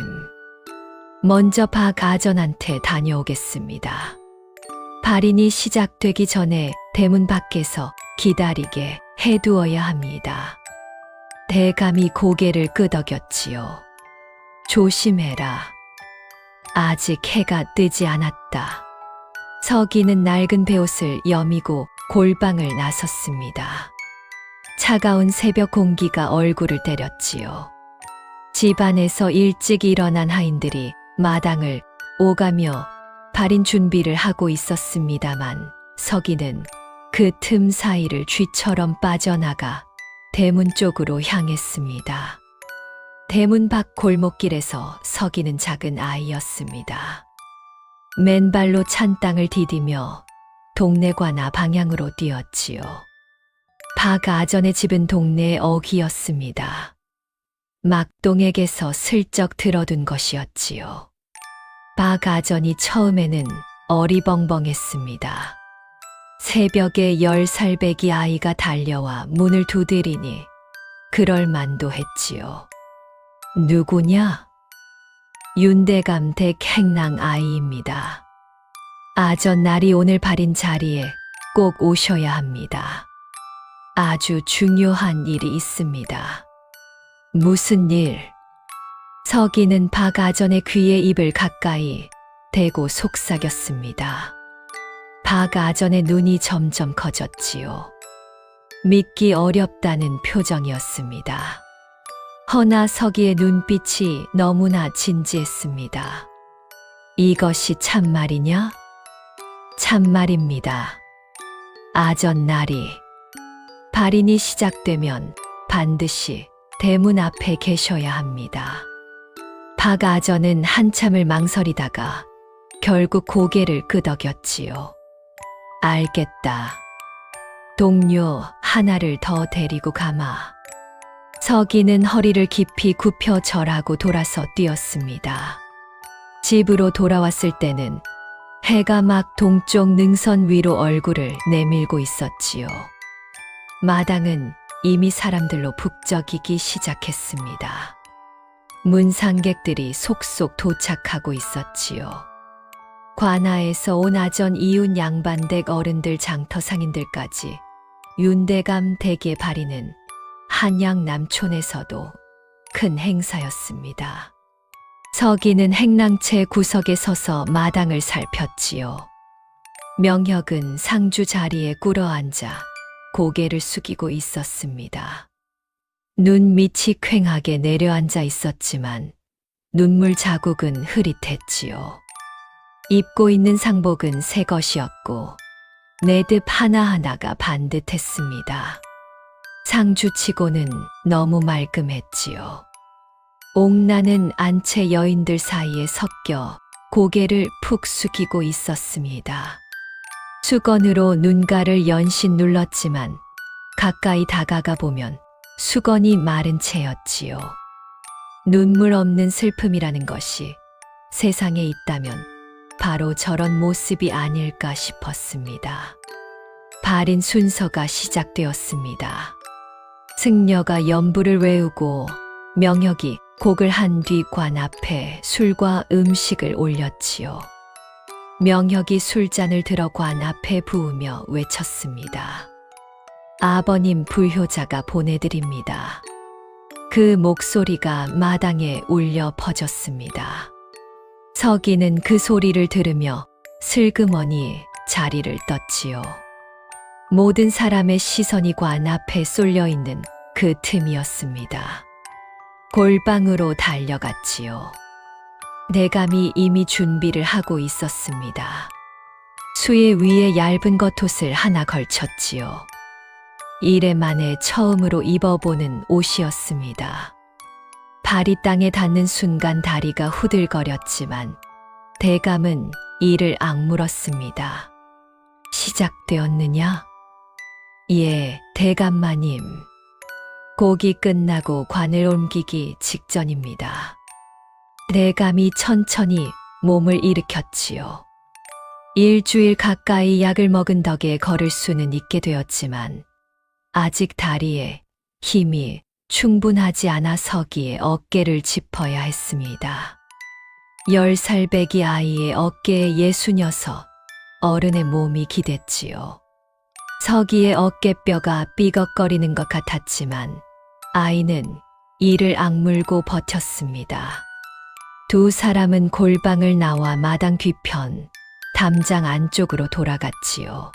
[SPEAKER 2] 먼저 박 아전한테 다녀오겠습니다. 발인이 시작되기 전에 대문 밖에서 기다리게 해두어야 합니다. 대감이 고개를 끄덕였지요. 조심해라. 아직 해가 뜨지 않았다. 서기는 낡은 베옷을 여미고 골방을 나섰습니다. 차가운 새벽 공기가 얼굴을 때렸지요. 집안에서 일찍 일어난 하인들이 마당을 오가며 발인 준비를 하고 있었습니다만 서기는 그 틈 사이를 쥐처럼 빠져나가 대문 쪽으로 향했습니다. 대문 밖 골목길에서 서기는 작은 아이였습니다. 맨발로 찬 땅을 디디며 동네 관아 방향으로 뛰었지요. 박 아전의 집은 동네의 어귀였습니다. 막동에게서 슬쩍 들어둔 것이었지요. 박 아전이 처음에는 어리벙벙했습니다. 새벽에 10살배기 아이가 달려와 문을 두드리니 그럴만도 했지요. 누구냐? 윤대감 댁 행랑 아이입니다. 아전 날이 오늘 발인 자리에 꼭 오셔야 합니다. 아주 중요한 일이 있습니다. 무슨 일? 서기는 박 아전의 귀에 입을 가까이 대고 속삭였습니다. 박 아전의 눈이 점점 커졌지요. 믿기 어렵다는 표정이었습니다. 허나 서기의 눈빛이 너무나 진지했습니다. 이것이 참말이냐? 참말입니다. 아전 날이 발인이 시작되면 반드시 대문 앞에 계셔야 합니다. 박 아전은 한참을 망설이다가 결국 고개를 끄덕였지요. 알겠다. 동료 하나를 더 데리고 가마. 서기는 허리를 깊이 굽혀 절하고 돌아서 뛰었습니다. 집으로 돌아왔을 때는 해가 막 동쪽 능선 위로 얼굴을 내밀고 있었지요. 마당은 이미 사람들로 북적이기 시작했습니다. 문상객들이 속속 도착하고 있었지요. 관아에서 온 아전 이웃 양반댁 어른들 장터 상인들까지 윤대감 댁의 발인은 한양 남촌에서도 큰 행사였습니다. 서기는 행랑채 구석에 서서 마당을 살폈지요. 명혁은 상주 자리에 꿇어앉아 고개를 숙이고 있었습니다. 눈 밑이 퀭하게 내려앉아 있었지만 눈물 자국은 흐릿했지요. 입고 있는 상복은 새 것이었고 내듭 하나하나가 반듯했습니다. 상주치고는 너무 말끔했지요. 옥나는 안채 여인들 사이에 섞여 고개를 푹 숙이고 있었습니다. 수건으로 눈가를 연신 눌렀지만 가까이 다가가 보면 수건이 마른 채였지요. 눈물 없는 슬픔이라는 것이 세상에 있다면 바로 저런 모습이 아닐까 싶었습니다. 발인 순서가 시작되었습니다. 승려가 연부를 외우고 명혁이 곡을 한 뒤 관 앞에 술과 음식을 올렸지요. 명혁이 술잔을 들어 관 앞에 부으며 외쳤습니다. 아버님 불효자가 보내드립니다. 그 목소리가 마당에 울려 퍼졌습니다. 서기는 그 소리를 들으며 슬그머니 자리를 떴지요. 모든 사람의 시선이 관 앞에 쏠려 있는 그 틈이었습니다. 골방으로 달려갔지요. 대감이 이미 준비를 하고 있었습니다. 수의 위에 얇은 겉옷을 하나 걸쳤지요. 이래 만에 처음으로 입어보는 옷이었습니다. 발이 땅에 닿는 순간 다리가 후들거렸지만 대감은 이를 악물었습니다. 시작되었느냐? 예, 대감마님. 곡이 끝나고 관을 옮기기 직전입니다. 대감이 천천히 몸을 일으켰지요. 일주일 가까이 약을 먹은 덕에 걸을 수는 있게 되었지만 아직 다리에 힘이 충분하지 않아 서기에 어깨를 짚어야 했습니다. 10살 배기 아이의 어깨에 66 어른의 몸이 기댔지요. 서기의 어깨뼈가 삐걱거리는 것 같았지만 아이는 이를 악물고 버텼습니다. 두 사람은 골방을 나와 마당 뒤편, 담장 안쪽으로 돌아갔지요.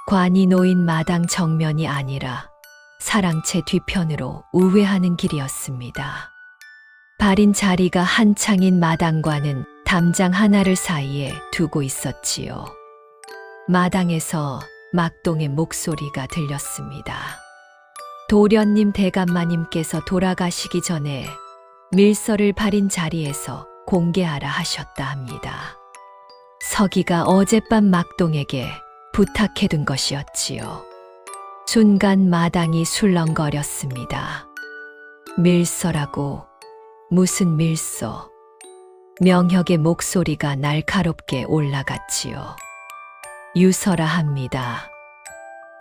[SPEAKER 2] 관이 놓인 마당 정면이 아니라 사랑채 뒤편으로 우회하는 길이었습니다. 발인 자리가 한창인 마당과는 담장 하나를 사이에 두고 있었지요. 마당에서 막동의 목소리가 들렸습니다. 도련님 대감마님께서 돌아가시기 전에 밀서를 발인 자리에서 공개하라 하셨다 합니다. 서기가 어젯밤 막동에게 부탁해둔 것이었지요. 순간 마당이 술렁거렸습니다. 밀서라고? 무슨 밀서? 명혁의 목소리가 날카롭게 올라갔지요. 유서라 합니다.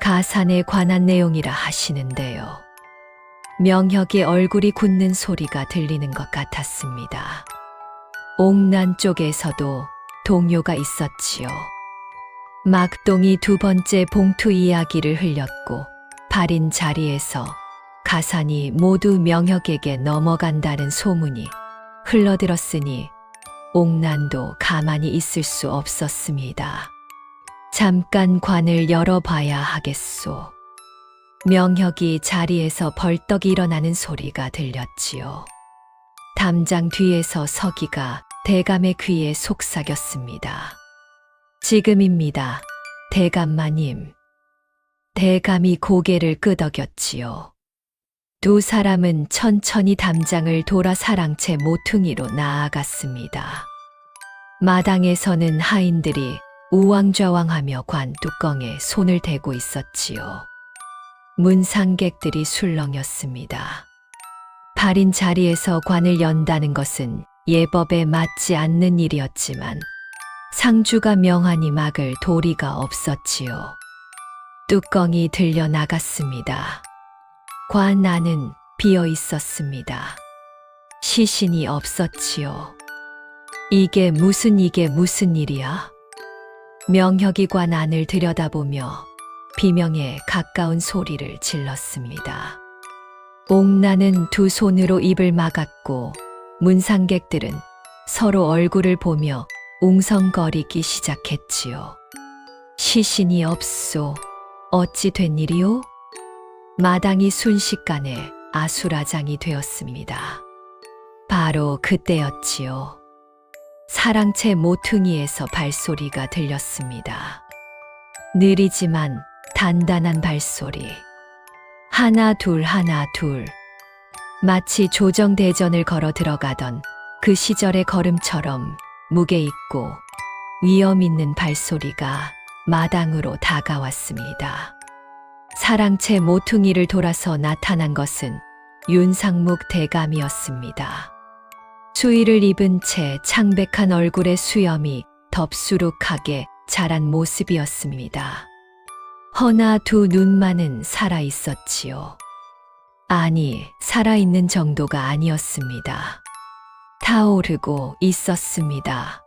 [SPEAKER 2] 가산에 관한 내용이라 하시는데요. 명혁의 얼굴이 굳는 소리가 들리는 것 같았습니다. 옥난 쪽에서도 동요가 있었지요. 막동이 두 번째 봉투 이야기를 흘렸고 발인 자리에서 가산이 모두 명혁에게 넘어간다는 소문이 흘러들었으니 옥난도 가만히 있을 수 없었습니다. 잠깐 관을 열어봐야 하겠소. 명혁이 자리에서 벌떡 일어나는 소리가 들렸지요. 담장 뒤에서 서기가 대감의 귀에 속삭였습니다. 지금입니다, 대감마님. 대감이 고개를 끄덕였지요. 두 사람은 천천히 담장을 돌아 사랑채 모퉁이로 나아갔습니다. 마당에서는 하인들이 우왕좌왕하며 관 뚜껑에 손을 대고 있었지요. 문상객들이 술렁였습니다. 발인 자리에서 관을 연다는 것은 예법에 맞지 않는 일이었지만 상주가 명하니 막을 도리가 없었지요. 뚜껑이 들려 나갔습니다. 관 안은 비어 있었습니다. 시신이 없었지요. 이게 무슨 일이야? 명혁이 관 안을 들여다보며 비명에 가까운 소리를 질렀습니다. 옥나는 두 손으로 입을 막았고 문상객들은 서로 얼굴을 보며 웅성거리기 시작했지요. 시신이 없소. 어찌 된 일이오? 마당이 순식간에 아수라장이 되었습니다. 바로 그때였지요. 사랑채 모퉁이에서 발소리가 들렸습니다. 느리지만 단단한 발소리. 하나 둘 하나 둘. 마치 조정대전을 걸어 들어가던 그 시절의 걸음처럼 무게 있고 위험 있는 발소리가 마당으로 다가왔습니다. 사랑채 모퉁이를 돌아서 나타난 것은 윤상묵 대감이었습니다. 수의를 입은 채 창백한 얼굴에 수염이 덥수룩하게 자란 모습이었습니다. 허나 두 눈만은 살아 있었지요. 아니, 살아있는 정도가 아니었습니다. 타오르고 있었습니다.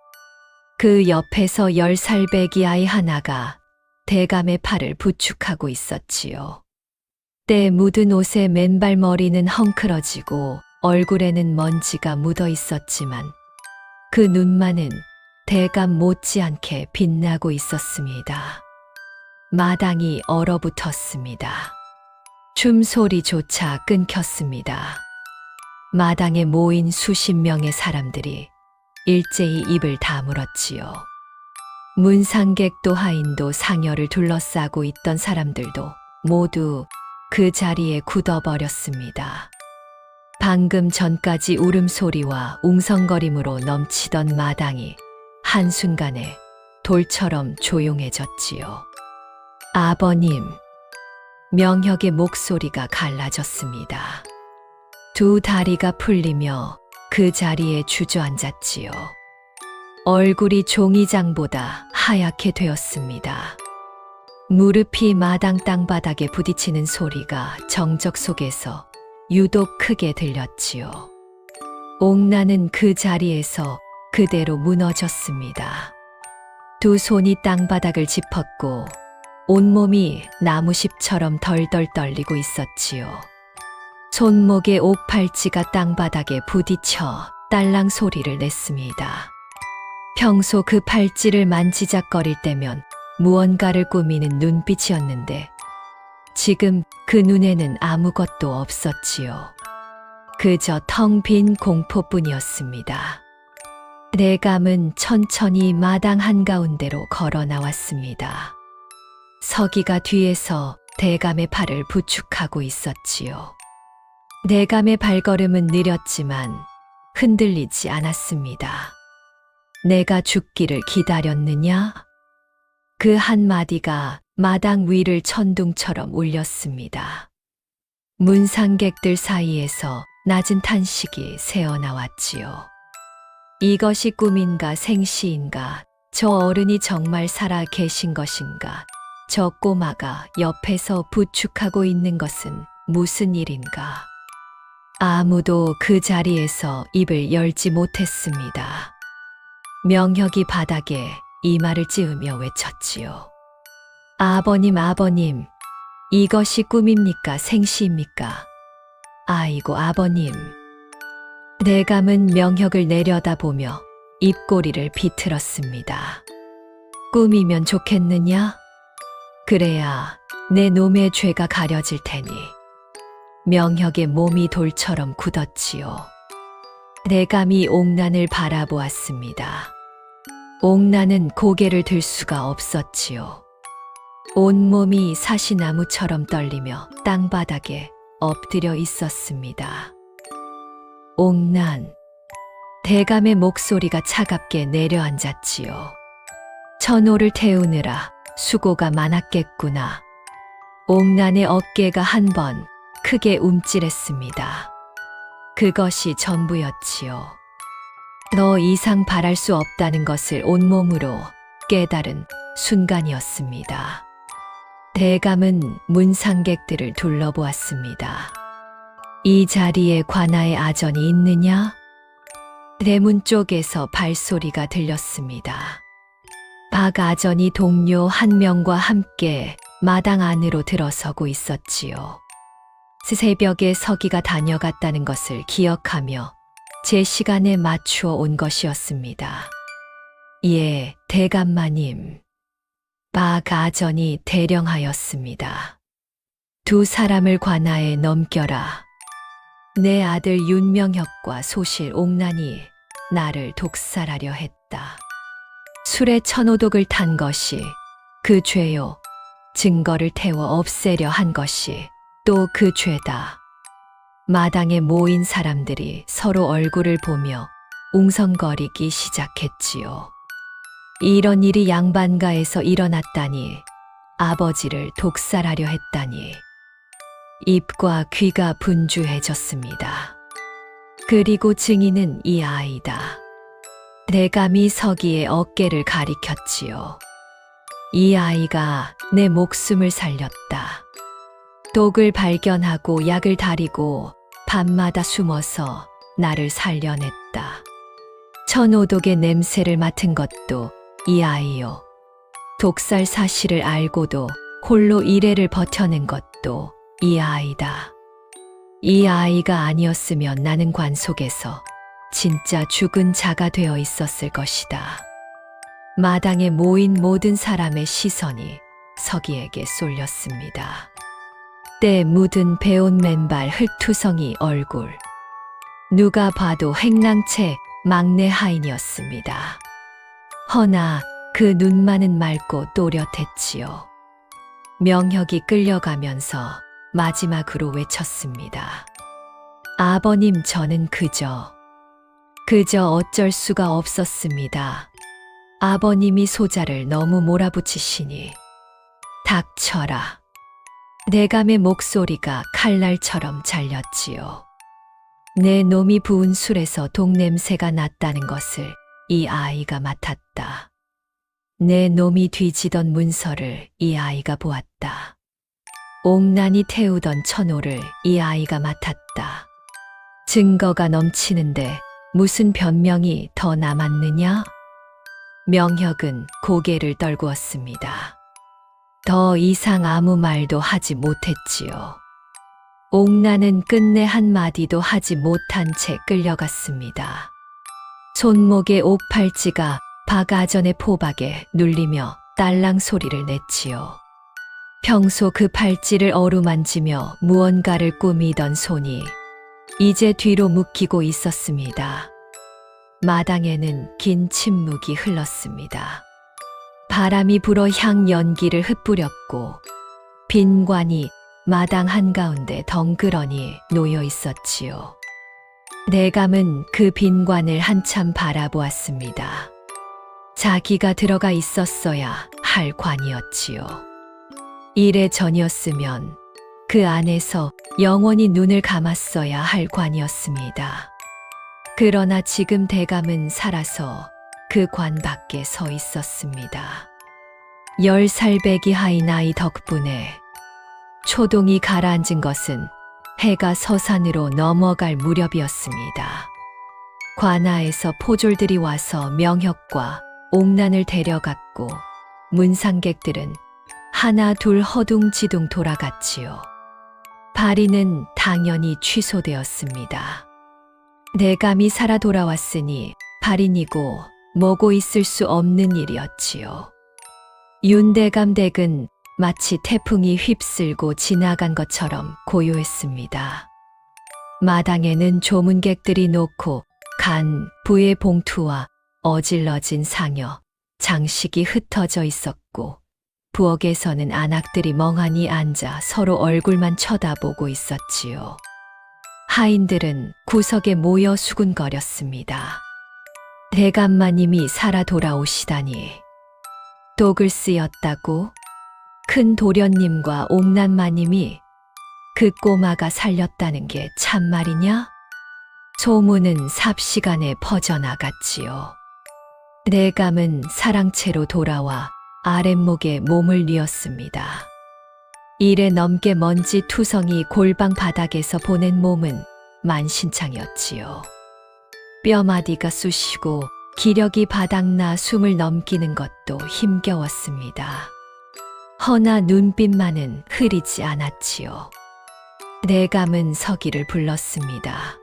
[SPEAKER 2] 그 옆에서 10살 배기 아이 하나가 대감의 팔을 부축하고 있었지요. 때 묻은 옷에 맨발 머리는 헝클어지고 얼굴에는 먼지가 묻어 있었지만 그 눈만은 대감 못지않게 빛나고 있었습니다. 마당이 얼어붙었습니다. 춤소리조차 끊겼습니다. 마당에 모인 수십 명의 사람들이 일제히 입을 다물었지요. 문상객도 하인도 상여를 둘러싸고 있던 사람들도 모두 그 자리에 굳어버렸습니다. 방금 전까지 울음소리와 웅성거림으로 넘치던 마당이 한순간에 돌처럼 조용해졌지요. 아버님, 명혁의 목소리가 갈라졌습니다. 두 다리가 풀리며 그 자리에 주저앉았지요. 얼굴이 종이장보다 하얗게 되었습니다. 무릎이 마당 땅바닥에 부딪히는 소리가 정적 속에서 유독 크게 들렸지요. 옥나는 그 자리에서 그대로 무너졌습니다. 두 손이 땅바닥을 짚었고 온몸이 나무십처럼 덜덜 떨리고 있었지요. 손목에 옥팔찌가 땅바닥에 부딪혀 딸랑 소리를 냈습니다. 평소 그 팔찌를 만지작거릴 때면 무언가를 꾸미는 눈빛이었는데 지금 그 눈에는 아무것도 없었지요. 그저 텅 빈 공포뿐이었습니다. 대감은 천천히 마당 한가운데로 걸어 나왔습니다. 서기가 뒤에서 대감의 팔을 부축하고 있었지요. 대감의 발걸음은 느렸지만 흔들리지 않았습니다. 내가 죽기를 기다렸느냐? 그 한마디가 마당 위를 천둥처럼 울렸습니다. 문상객들 사이에서 낮은 탄식이 새어나왔지요. 이것이 꿈인가 생시인가? 저 어른이 정말 살아 계신 것인가? 저 꼬마가 옆에서 부축하고 있는 것은 무슨 일인가? 아무도 그 자리에서 입을 열지 못했습니다. 명혁이 바닥에 이마를 찌으며 외쳤지요. 아버님, 아버님, 이것이 꿈입니까? 생시입니까? 아이고, 아버님. 대감은 명혁을 내려다보며 입꼬리를 비틀었습니다. 꿈이면 좋겠느냐? 그래야 내 놈의 죄가 가려질 테니. 명혁의 몸이 돌처럼 굳었지요. 대감이 옥난을 바라보았습니다. 옥난은 고개를 들 수가 없었지요. 온몸이 사시나무처럼 떨리며 땅바닥에 엎드려 있었습니다. 옥난, 대감의 목소리가 차갑게 내려앉았지요. 천호를 태우느라 수고가 많았겠구나. 옥난의 어깨가 한 번 크게 움찔했습니다. 그것이 전부였지요. 더 이상 바랄 수 없다는 것을 온몸으로 깨달은 순간이었습니다. 대감은 문상객들을 둘러보았습니다. 이 자리에 관아의 아전이 있느냐? 대문 쪽에서 발소리가 들렸습니다. 박아전이 동료 한 명과 함께 마당 안으로 들어서고 있었지요. 새벽에 서기가 다녀갔다는 것을 기억하며 제 시간에 맞추어 온 것이었습니다. 예, 대감마님. 박아전이 대령하였습니다. 두 사람을 관아에 넘겨라. 내 아들 윤명혁과 소실 옥난이 나를 독살하려 했다. 술에 천오독을 탄 것이 그 죄요. 증거를 태워 없애려 한 것이 또 그 죄다. 마당에 모인 사람들이 서로 얼굴을 보며 웅성거리기 시작했지요. 이런 일이 양반가에서 일어났다니, 아버지를 독살하려 했다니. 입과 귀가 분주해졌습니다. 그리고 증인은 이 아이다. 대감이 서기의 어깨를 가리켰지요. 이 아이가 내 목숨을 살렸다. 독을 발견하고 약을 다리고 밤마다 숨어서 나를 살려냈다. 천오독의 냄새를 맡은 것도 이 아이요. 독살 사실을 알고도 홀로 이래를 버텨낸 것도 이 아이다. 이 아이가 아니었으면 나는 관 속에서 진짜 죽은 자가 되어 있었을 것이다. 마당에 모인 모든 사람의 시선이 서기에게 쏠렸습니다. 때 묻은 배온 맨발 흙투성이 얼굴. 누가 봐도 행랑채 막내 하인이었습니다. 허나 그 눈만은 맑고 또렷했지요. 명혁이 끌려가면서 마지막으로 외쳤습니다. 아버님, 저는 그저 어쩔 수가 없었습니다. 아버님이 소자를 너무 몰아붙이시니 닥쳐라. 대감의 목소리가 칼날처럼 잘렸지요. 내 놈이 부은 술에서 독냄새가 났다는 것을 이 아이가 맡았다. 내 놈이 뒤지던 문서를 이 아이가 보았다. 옥난이 태우던 천호를 이 아이가 맡았다. 증거가 넘치는데 무슨 변명이 더 남았느냐? 명혁은 고개를 떨구었습니다. 더 이상 아무 말도 하지 못했지요. 옥난은 끝내 한마디도 하지 못한 채 끌려갔습니다. 손목에 옥팔찌가 박아전의 포박에 눌리며 딸랑 소리를 냈지요. 평소 그 팔찌를 어루만지며 무언가를 꾸미던 손이 이제 뒤로 묶이고 있었습니다. 마당에는 긴 침묵이 흘렀습니다. 바람이 불어 향 연기를 흩뿌렸고 빈관이 마당 한가운데 덩그러니 놓여 있었지요. 대감은 그 빈관을 한참 바라보았습니다. 자기가 들어가 있었어야 할 관이었지요. 이래 전이었으면 그 안에서 영원히 눈을 감았어야 할 관이었습니다. 그러나 지금 대감은 살아서 그 관 밖에 서 있었습니다. 10살 배기 하인 아이 덕분에 초동이 가라앉은 것은 해가 서산으로 넘어갈 무렵이었습니다. 관아에서 포졸들이 와서 명혁과 옥난을 데려갔고 문상객들은 하나 둘 허둥지둥 돌아갔지요. 발의는 당연히 취소되었습니다. 대감이 살아 돌아왔으니 발인이고 뭐고 있을 수 없는 일이었지요. 윤대감 댁은 마치 태풍이 휩쓸고 지나간 것처럼 고요했습니다. 마당에는 조문객들이 놓고 간 부의 봉투와 어질러진 상여, 장식이 흩어져 있었고 부엌에서는 안악들이 멍하니 앉아 서로 얼굴만 쳐다보고 있었지요. 하인들은 구석에 모여 수군거렸습니다. 대감마님이 살아 돌아오시다니. 독을 쓰였다고? 큰 도련님과 옥난마님이 그 꼬마가 살렸다는 게 참말이냐? 소문은 삽시간에 퍼져나갔지요. 대감은 사랑채로 돌아와 아랫목에 몸을 뉘었습니다. 일에 넘게 먼지 투성이 골방 바닥에서 보낸 몸은 만신창이었지요. 뼈마디가 쑤시고 기력이 바닥나 숨을 넘기는 것도 힘겨웠습니다. 허나 눈빛만은 흐리지 않았지요. 대감은 서기를 불렀습니다.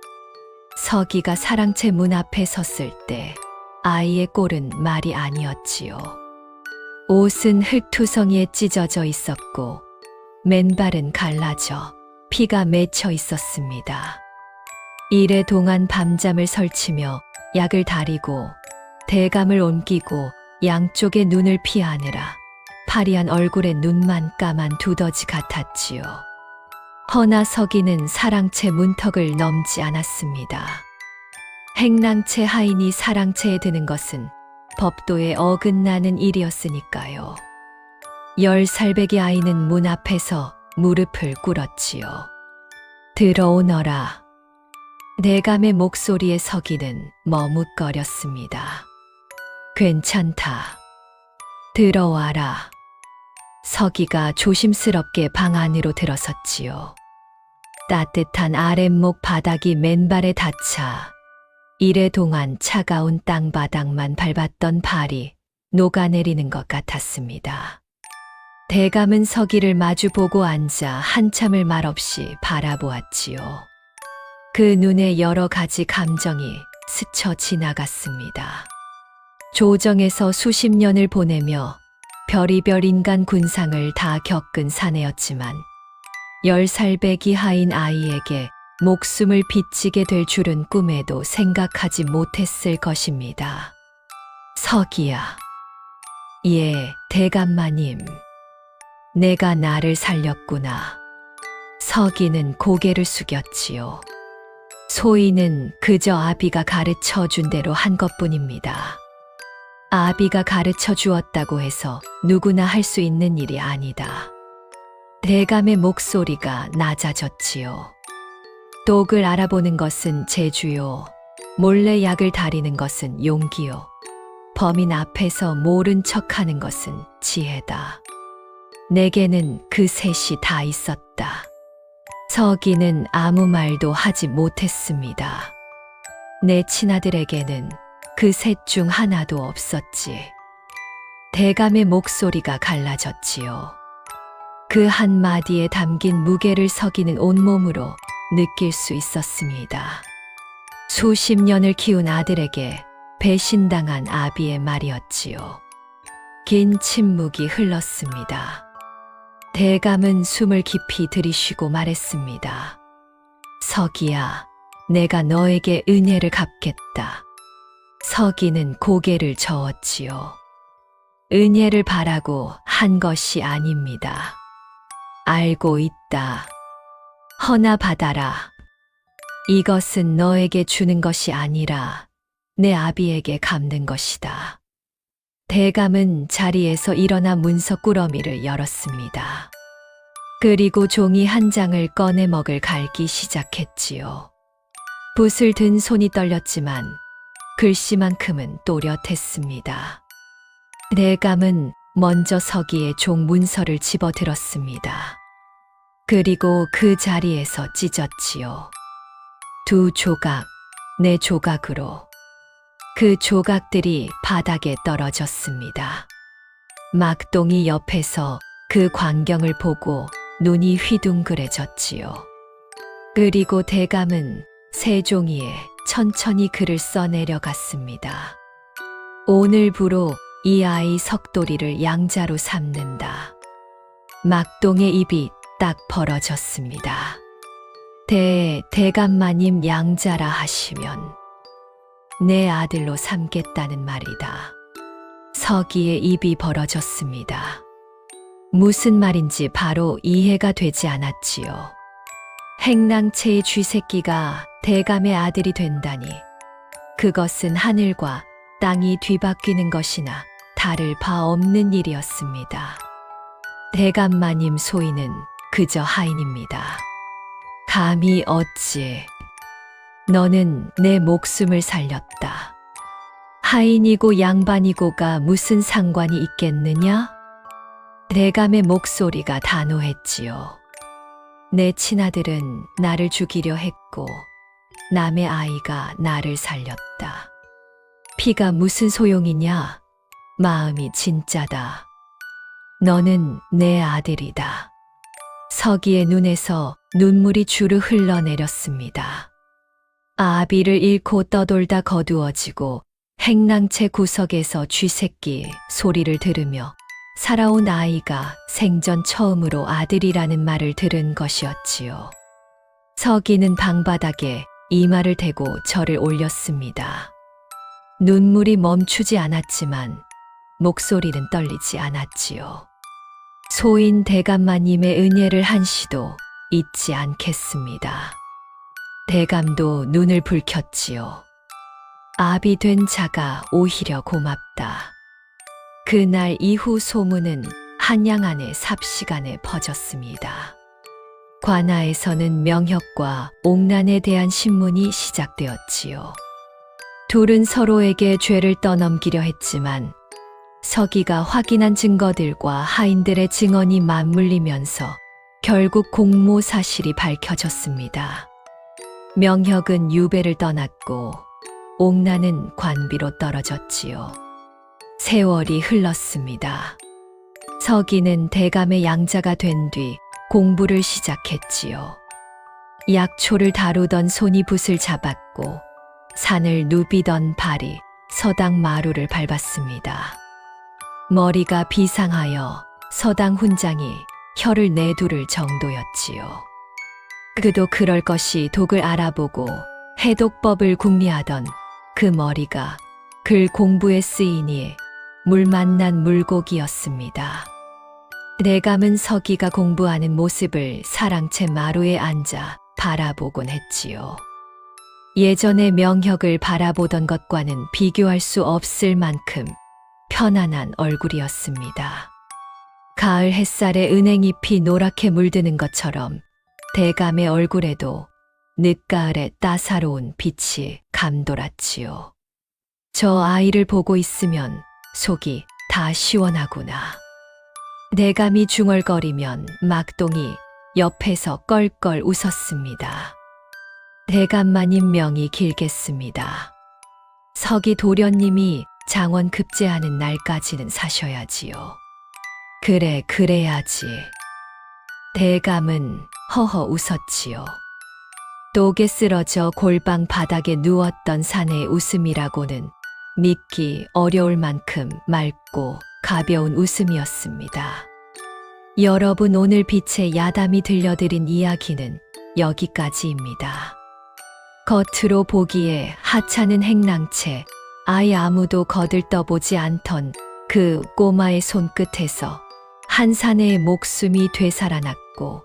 [SPEAKER 2] 서기가 사랑채 문 앞에 섰을 때 아이의 꼴은 말이 아니었지요. 옷은 흙투성이에 찢어져 있었고 맨발은 갈라져 피가 맺혀 있었습니다. 이래 동안 밤잠을 설치며 약을 다리고 대감을 옮기고 양쪽에 눈을 피하느라 파리한 얼굴에 눈만 까만 두더지 같았지요. 허나 서기는 사랑채 문턱을 넘지 않았습니다. 행랑채 하인이 사랑채에 드는 것은 법도에 어긋나는 일이었으니까요. 10살 배기 아이는 문 앞에서 무릎을 꿇었지요. 들어오너라. 대감의 목소리에 서기는 머뭇거렸습니다. 괜찮다. 들어와라. 서기가 조심스럽게 방 안으로 들어섰지요. 따뜻한 아랫목 바닥이 맨발에 닿자 이래 동안 차가운 땅바닥만 밟았던 발이 녹아내리는 것 같았습니다. 대감은 서기를 마주보고 앉아 한참을 말없이 바라보았지요. 그 눈에 여러 가지 감정이 스쳐 지나갔습니다. 조정에서 수십 년을 보내며 별이별 인간 군상을 다 겪은 사내였지만 10살 배기 하인 아이에게 목숨을 비치게 될 줄은 꿈에도 생각하지 못했을 것입니다. 서기야. 예, 대감마님. 내가 나를 살렸구나. 서기는 고개를 숙였지요. 소인은 그저 아비가 가르쳐 준 대로 한 것뿐입니다. 아비가 가르쳐 주었다고 해서 누구나 할 수 있는 일이 아니다. 대감의 목소리가 낮아졌지요. 독을 알아보는 것은 재주요. 몰래 약을 다리는 것은 용기요. 범인 앞에서 모른 척하는 것은 지혜다. 내게는 그 셋이 다 있었다. 서기는 아무 말도 하지 못했습니다. 내 친아들에게는 그 셋 중 하나도 없었지. 대감의 목소리가 갈라졌지요. 그 한마디에 담긴 무게를 서기는 온몸으로 느낄 수 있었습니다. 수십 년을 키운 아들에게 배신당한 아비의 말이었지요. 긴 침묵이 흘렀습니다. 대감은 숨을 깊이 들이쉬고 말했습니다. 서기야, 내가 너에게 은혜를 갚겠다. 서기는 고개를 저었지요. 은혜를 바라고 한 것이 아닙니다. 알고 있다. 허나 받아라. 이것은 너에게 주는 것이 아니라 내 아비에게 갚는 것이다. 대감은 자리에서 일어나 문서 꾸러미를 열었습니다. 그리고 종이 한 장을 꺼내 먹을 갈기 시작했지요. 붓을 든 손이 떨렸지만 글씨만큼은 또렷했습니다. 대감은 먼저 서기의 종 문서를 집어들었습니다. 그리고 그 자리에서 찢었지요. 두 조각, 네 조각으로. 그 조각들이 바닥에 떨어졌습니다. 막동이 옆에서 그 광경을 보고 눈이 휘둥그레졌지요. 그리고 대감은 새 종이에 천천히 글을 써내려갔습니다. 오늘부로 이 아이 석돌이를 양자로 삼는다. 막동의 입이 딱 벌어졌습니다. 대감마님 양자라 하시면 내 아들로 삼겠다는 말이다. 서기의 입이 벌어졌습니다. 무슨 말인지 바로 이해가 되지 않았지요. 행랑채의 쥐새끼가 대감의 아들이 된다니 그것은 하늘과 땅이 뒤바뀌는 것이나 다를 바 없는 일이었습니다. 대감마님 소인은 그저 하인입니다. 감히 어찌 너는 내 목숨을 살렸다. 하인이고 양반이고가 무슨 상관이 있겠느냐? 대감의 목소리가 단호했지요. 내 친아들은 나를 죽이려 했고 남의 아이가 나를 살렸다. 피가 무슨 소용이냐? 마음이 진짜다. 너는 내 아들이다. 서기의 눈에서 눈물이 주르 흘러내렸습니다. 아비를 잃고 떠돌다 거두어지고 행랑채 구석에서 쥐새끼 소리를 들으며 살아온 아이가 생전 처음으로 아들이라는 말을 들은 것이었지요. 서기는 방바닥에 이마를 대고 절을 올렸습니다. 눈물이 멈추지 않았지만 목소리는 떨리지 않았지요. 소인 대감마님의 은혜를 한시도 잊지 않겠습니다. 대감도 눈을 붉혔지요. 아비 된 자가 오히려 고맙다. 그날 이후 소문은 한양 안에 삽시간에 퍼졌습니다. 관아에서는 명혁과 옥난에 대한 신문이 시작되었지요. 둘은 서로에게 죄를 떠넘기려 했지만 서기가 확인한 증거들과 하인들의 증언이 맞물리면서 결국 공모 사실이 밝혀졌습니다. 명혁은 유배를 떠났고 옥난은 관비로 떨어졌지요. 세월이 흘렀습니다. 서기는 대감의 양자가 된 뒤 공부를 시작했지요. 약초를 다루던 손이 붓을 잡았고 산을 누비던 발이 서당 마루를 밟았습니다. 머리가 비상하여 서당 훈장이 혀를 내두를 정도였지요. 그도 그럴 것이 독을 알아보고 해독법을 궁리하던 그 머리가 글 공부에 쓰이니 물 만난 물고기였습니다. 대감은 서기가 공부하는 모습을 사랑채 마루에 앉아 바라보곤 했지요. 예전에 명혁을 바라보던 것과는 비교할 수 없을 만큼 편안한 얼굴이었습니다. 가을 햇살에 은행잎이 노랗게 물드는 것처럼 대감의 얼굴에도 늦가을의 따사로운 빛이 감돌았지요. 저 아이를 보고 있으면 속이 다 시원하구나. 대감이 중얼거리면 막동이 옆에서 껄껄 웃었습니다. 대감마님 명이 길겠습니다. 서기 도련님이 장원 급제하는 날까지는 사셔야지요. 그래, 그래야지. 대감은 허허 웃었지요. 독에 쓰러져 골방 바닥에 누웠던 사내의 웃음이라고는 믿기 어려울 만큼 맑고 가벼운 웃음이었습니다. 여러분, 오늘 빛의 야담이 들려드린 이야기는 여기까지입니다. 겉으로 보기에 하찮은 행랑채, 아예 아무도 거들떠보지 않던 그 꼬마의 손끝에서 한 사내의 목숨이 되살아났고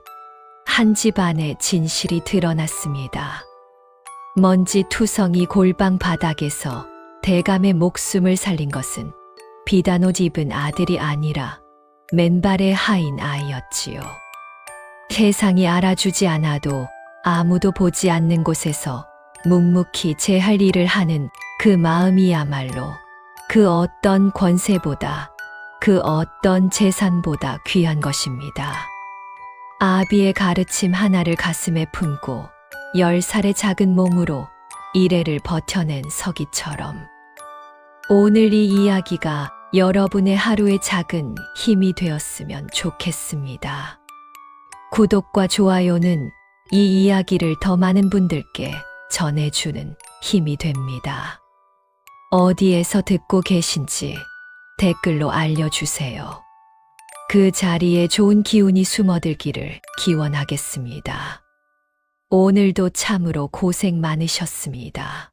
[SPEAKER 2] 한 집안의 진실이 드러났습니다. 먼지 투성이 골방 바닥에서 대감의 목숨을 살린 것은 비단옷 입은 아들이 아니라 맨발의 하인 아이였지요. 세상이 알아주지 않아도 아무도 보지 않는 곳에서 묵묵히 제 할 일을 하는 그 마음이야말로 그 어떤 권세보다, 그 어떤 재산보다 귀한 것입니다. 아비의 가르침 하나를 가슴에 품고 10살의 작은 몸으로 이래를 버텨낸 서기처럼 오늘 이 이야기가 여러분의 하루의 작은 힘이 되었으면 좋겠습니다. 구독과 좋아요는 이 이야기를 더 많은 분들께 전해주는 힘이 됩니다. 어디에서 듣고 계신지 댓글로 알려주세요. 그 자리에 좋은 기운이 숨어들기를 기원하겠습니다. 오늘도 참으로 고생 많으셨습니다.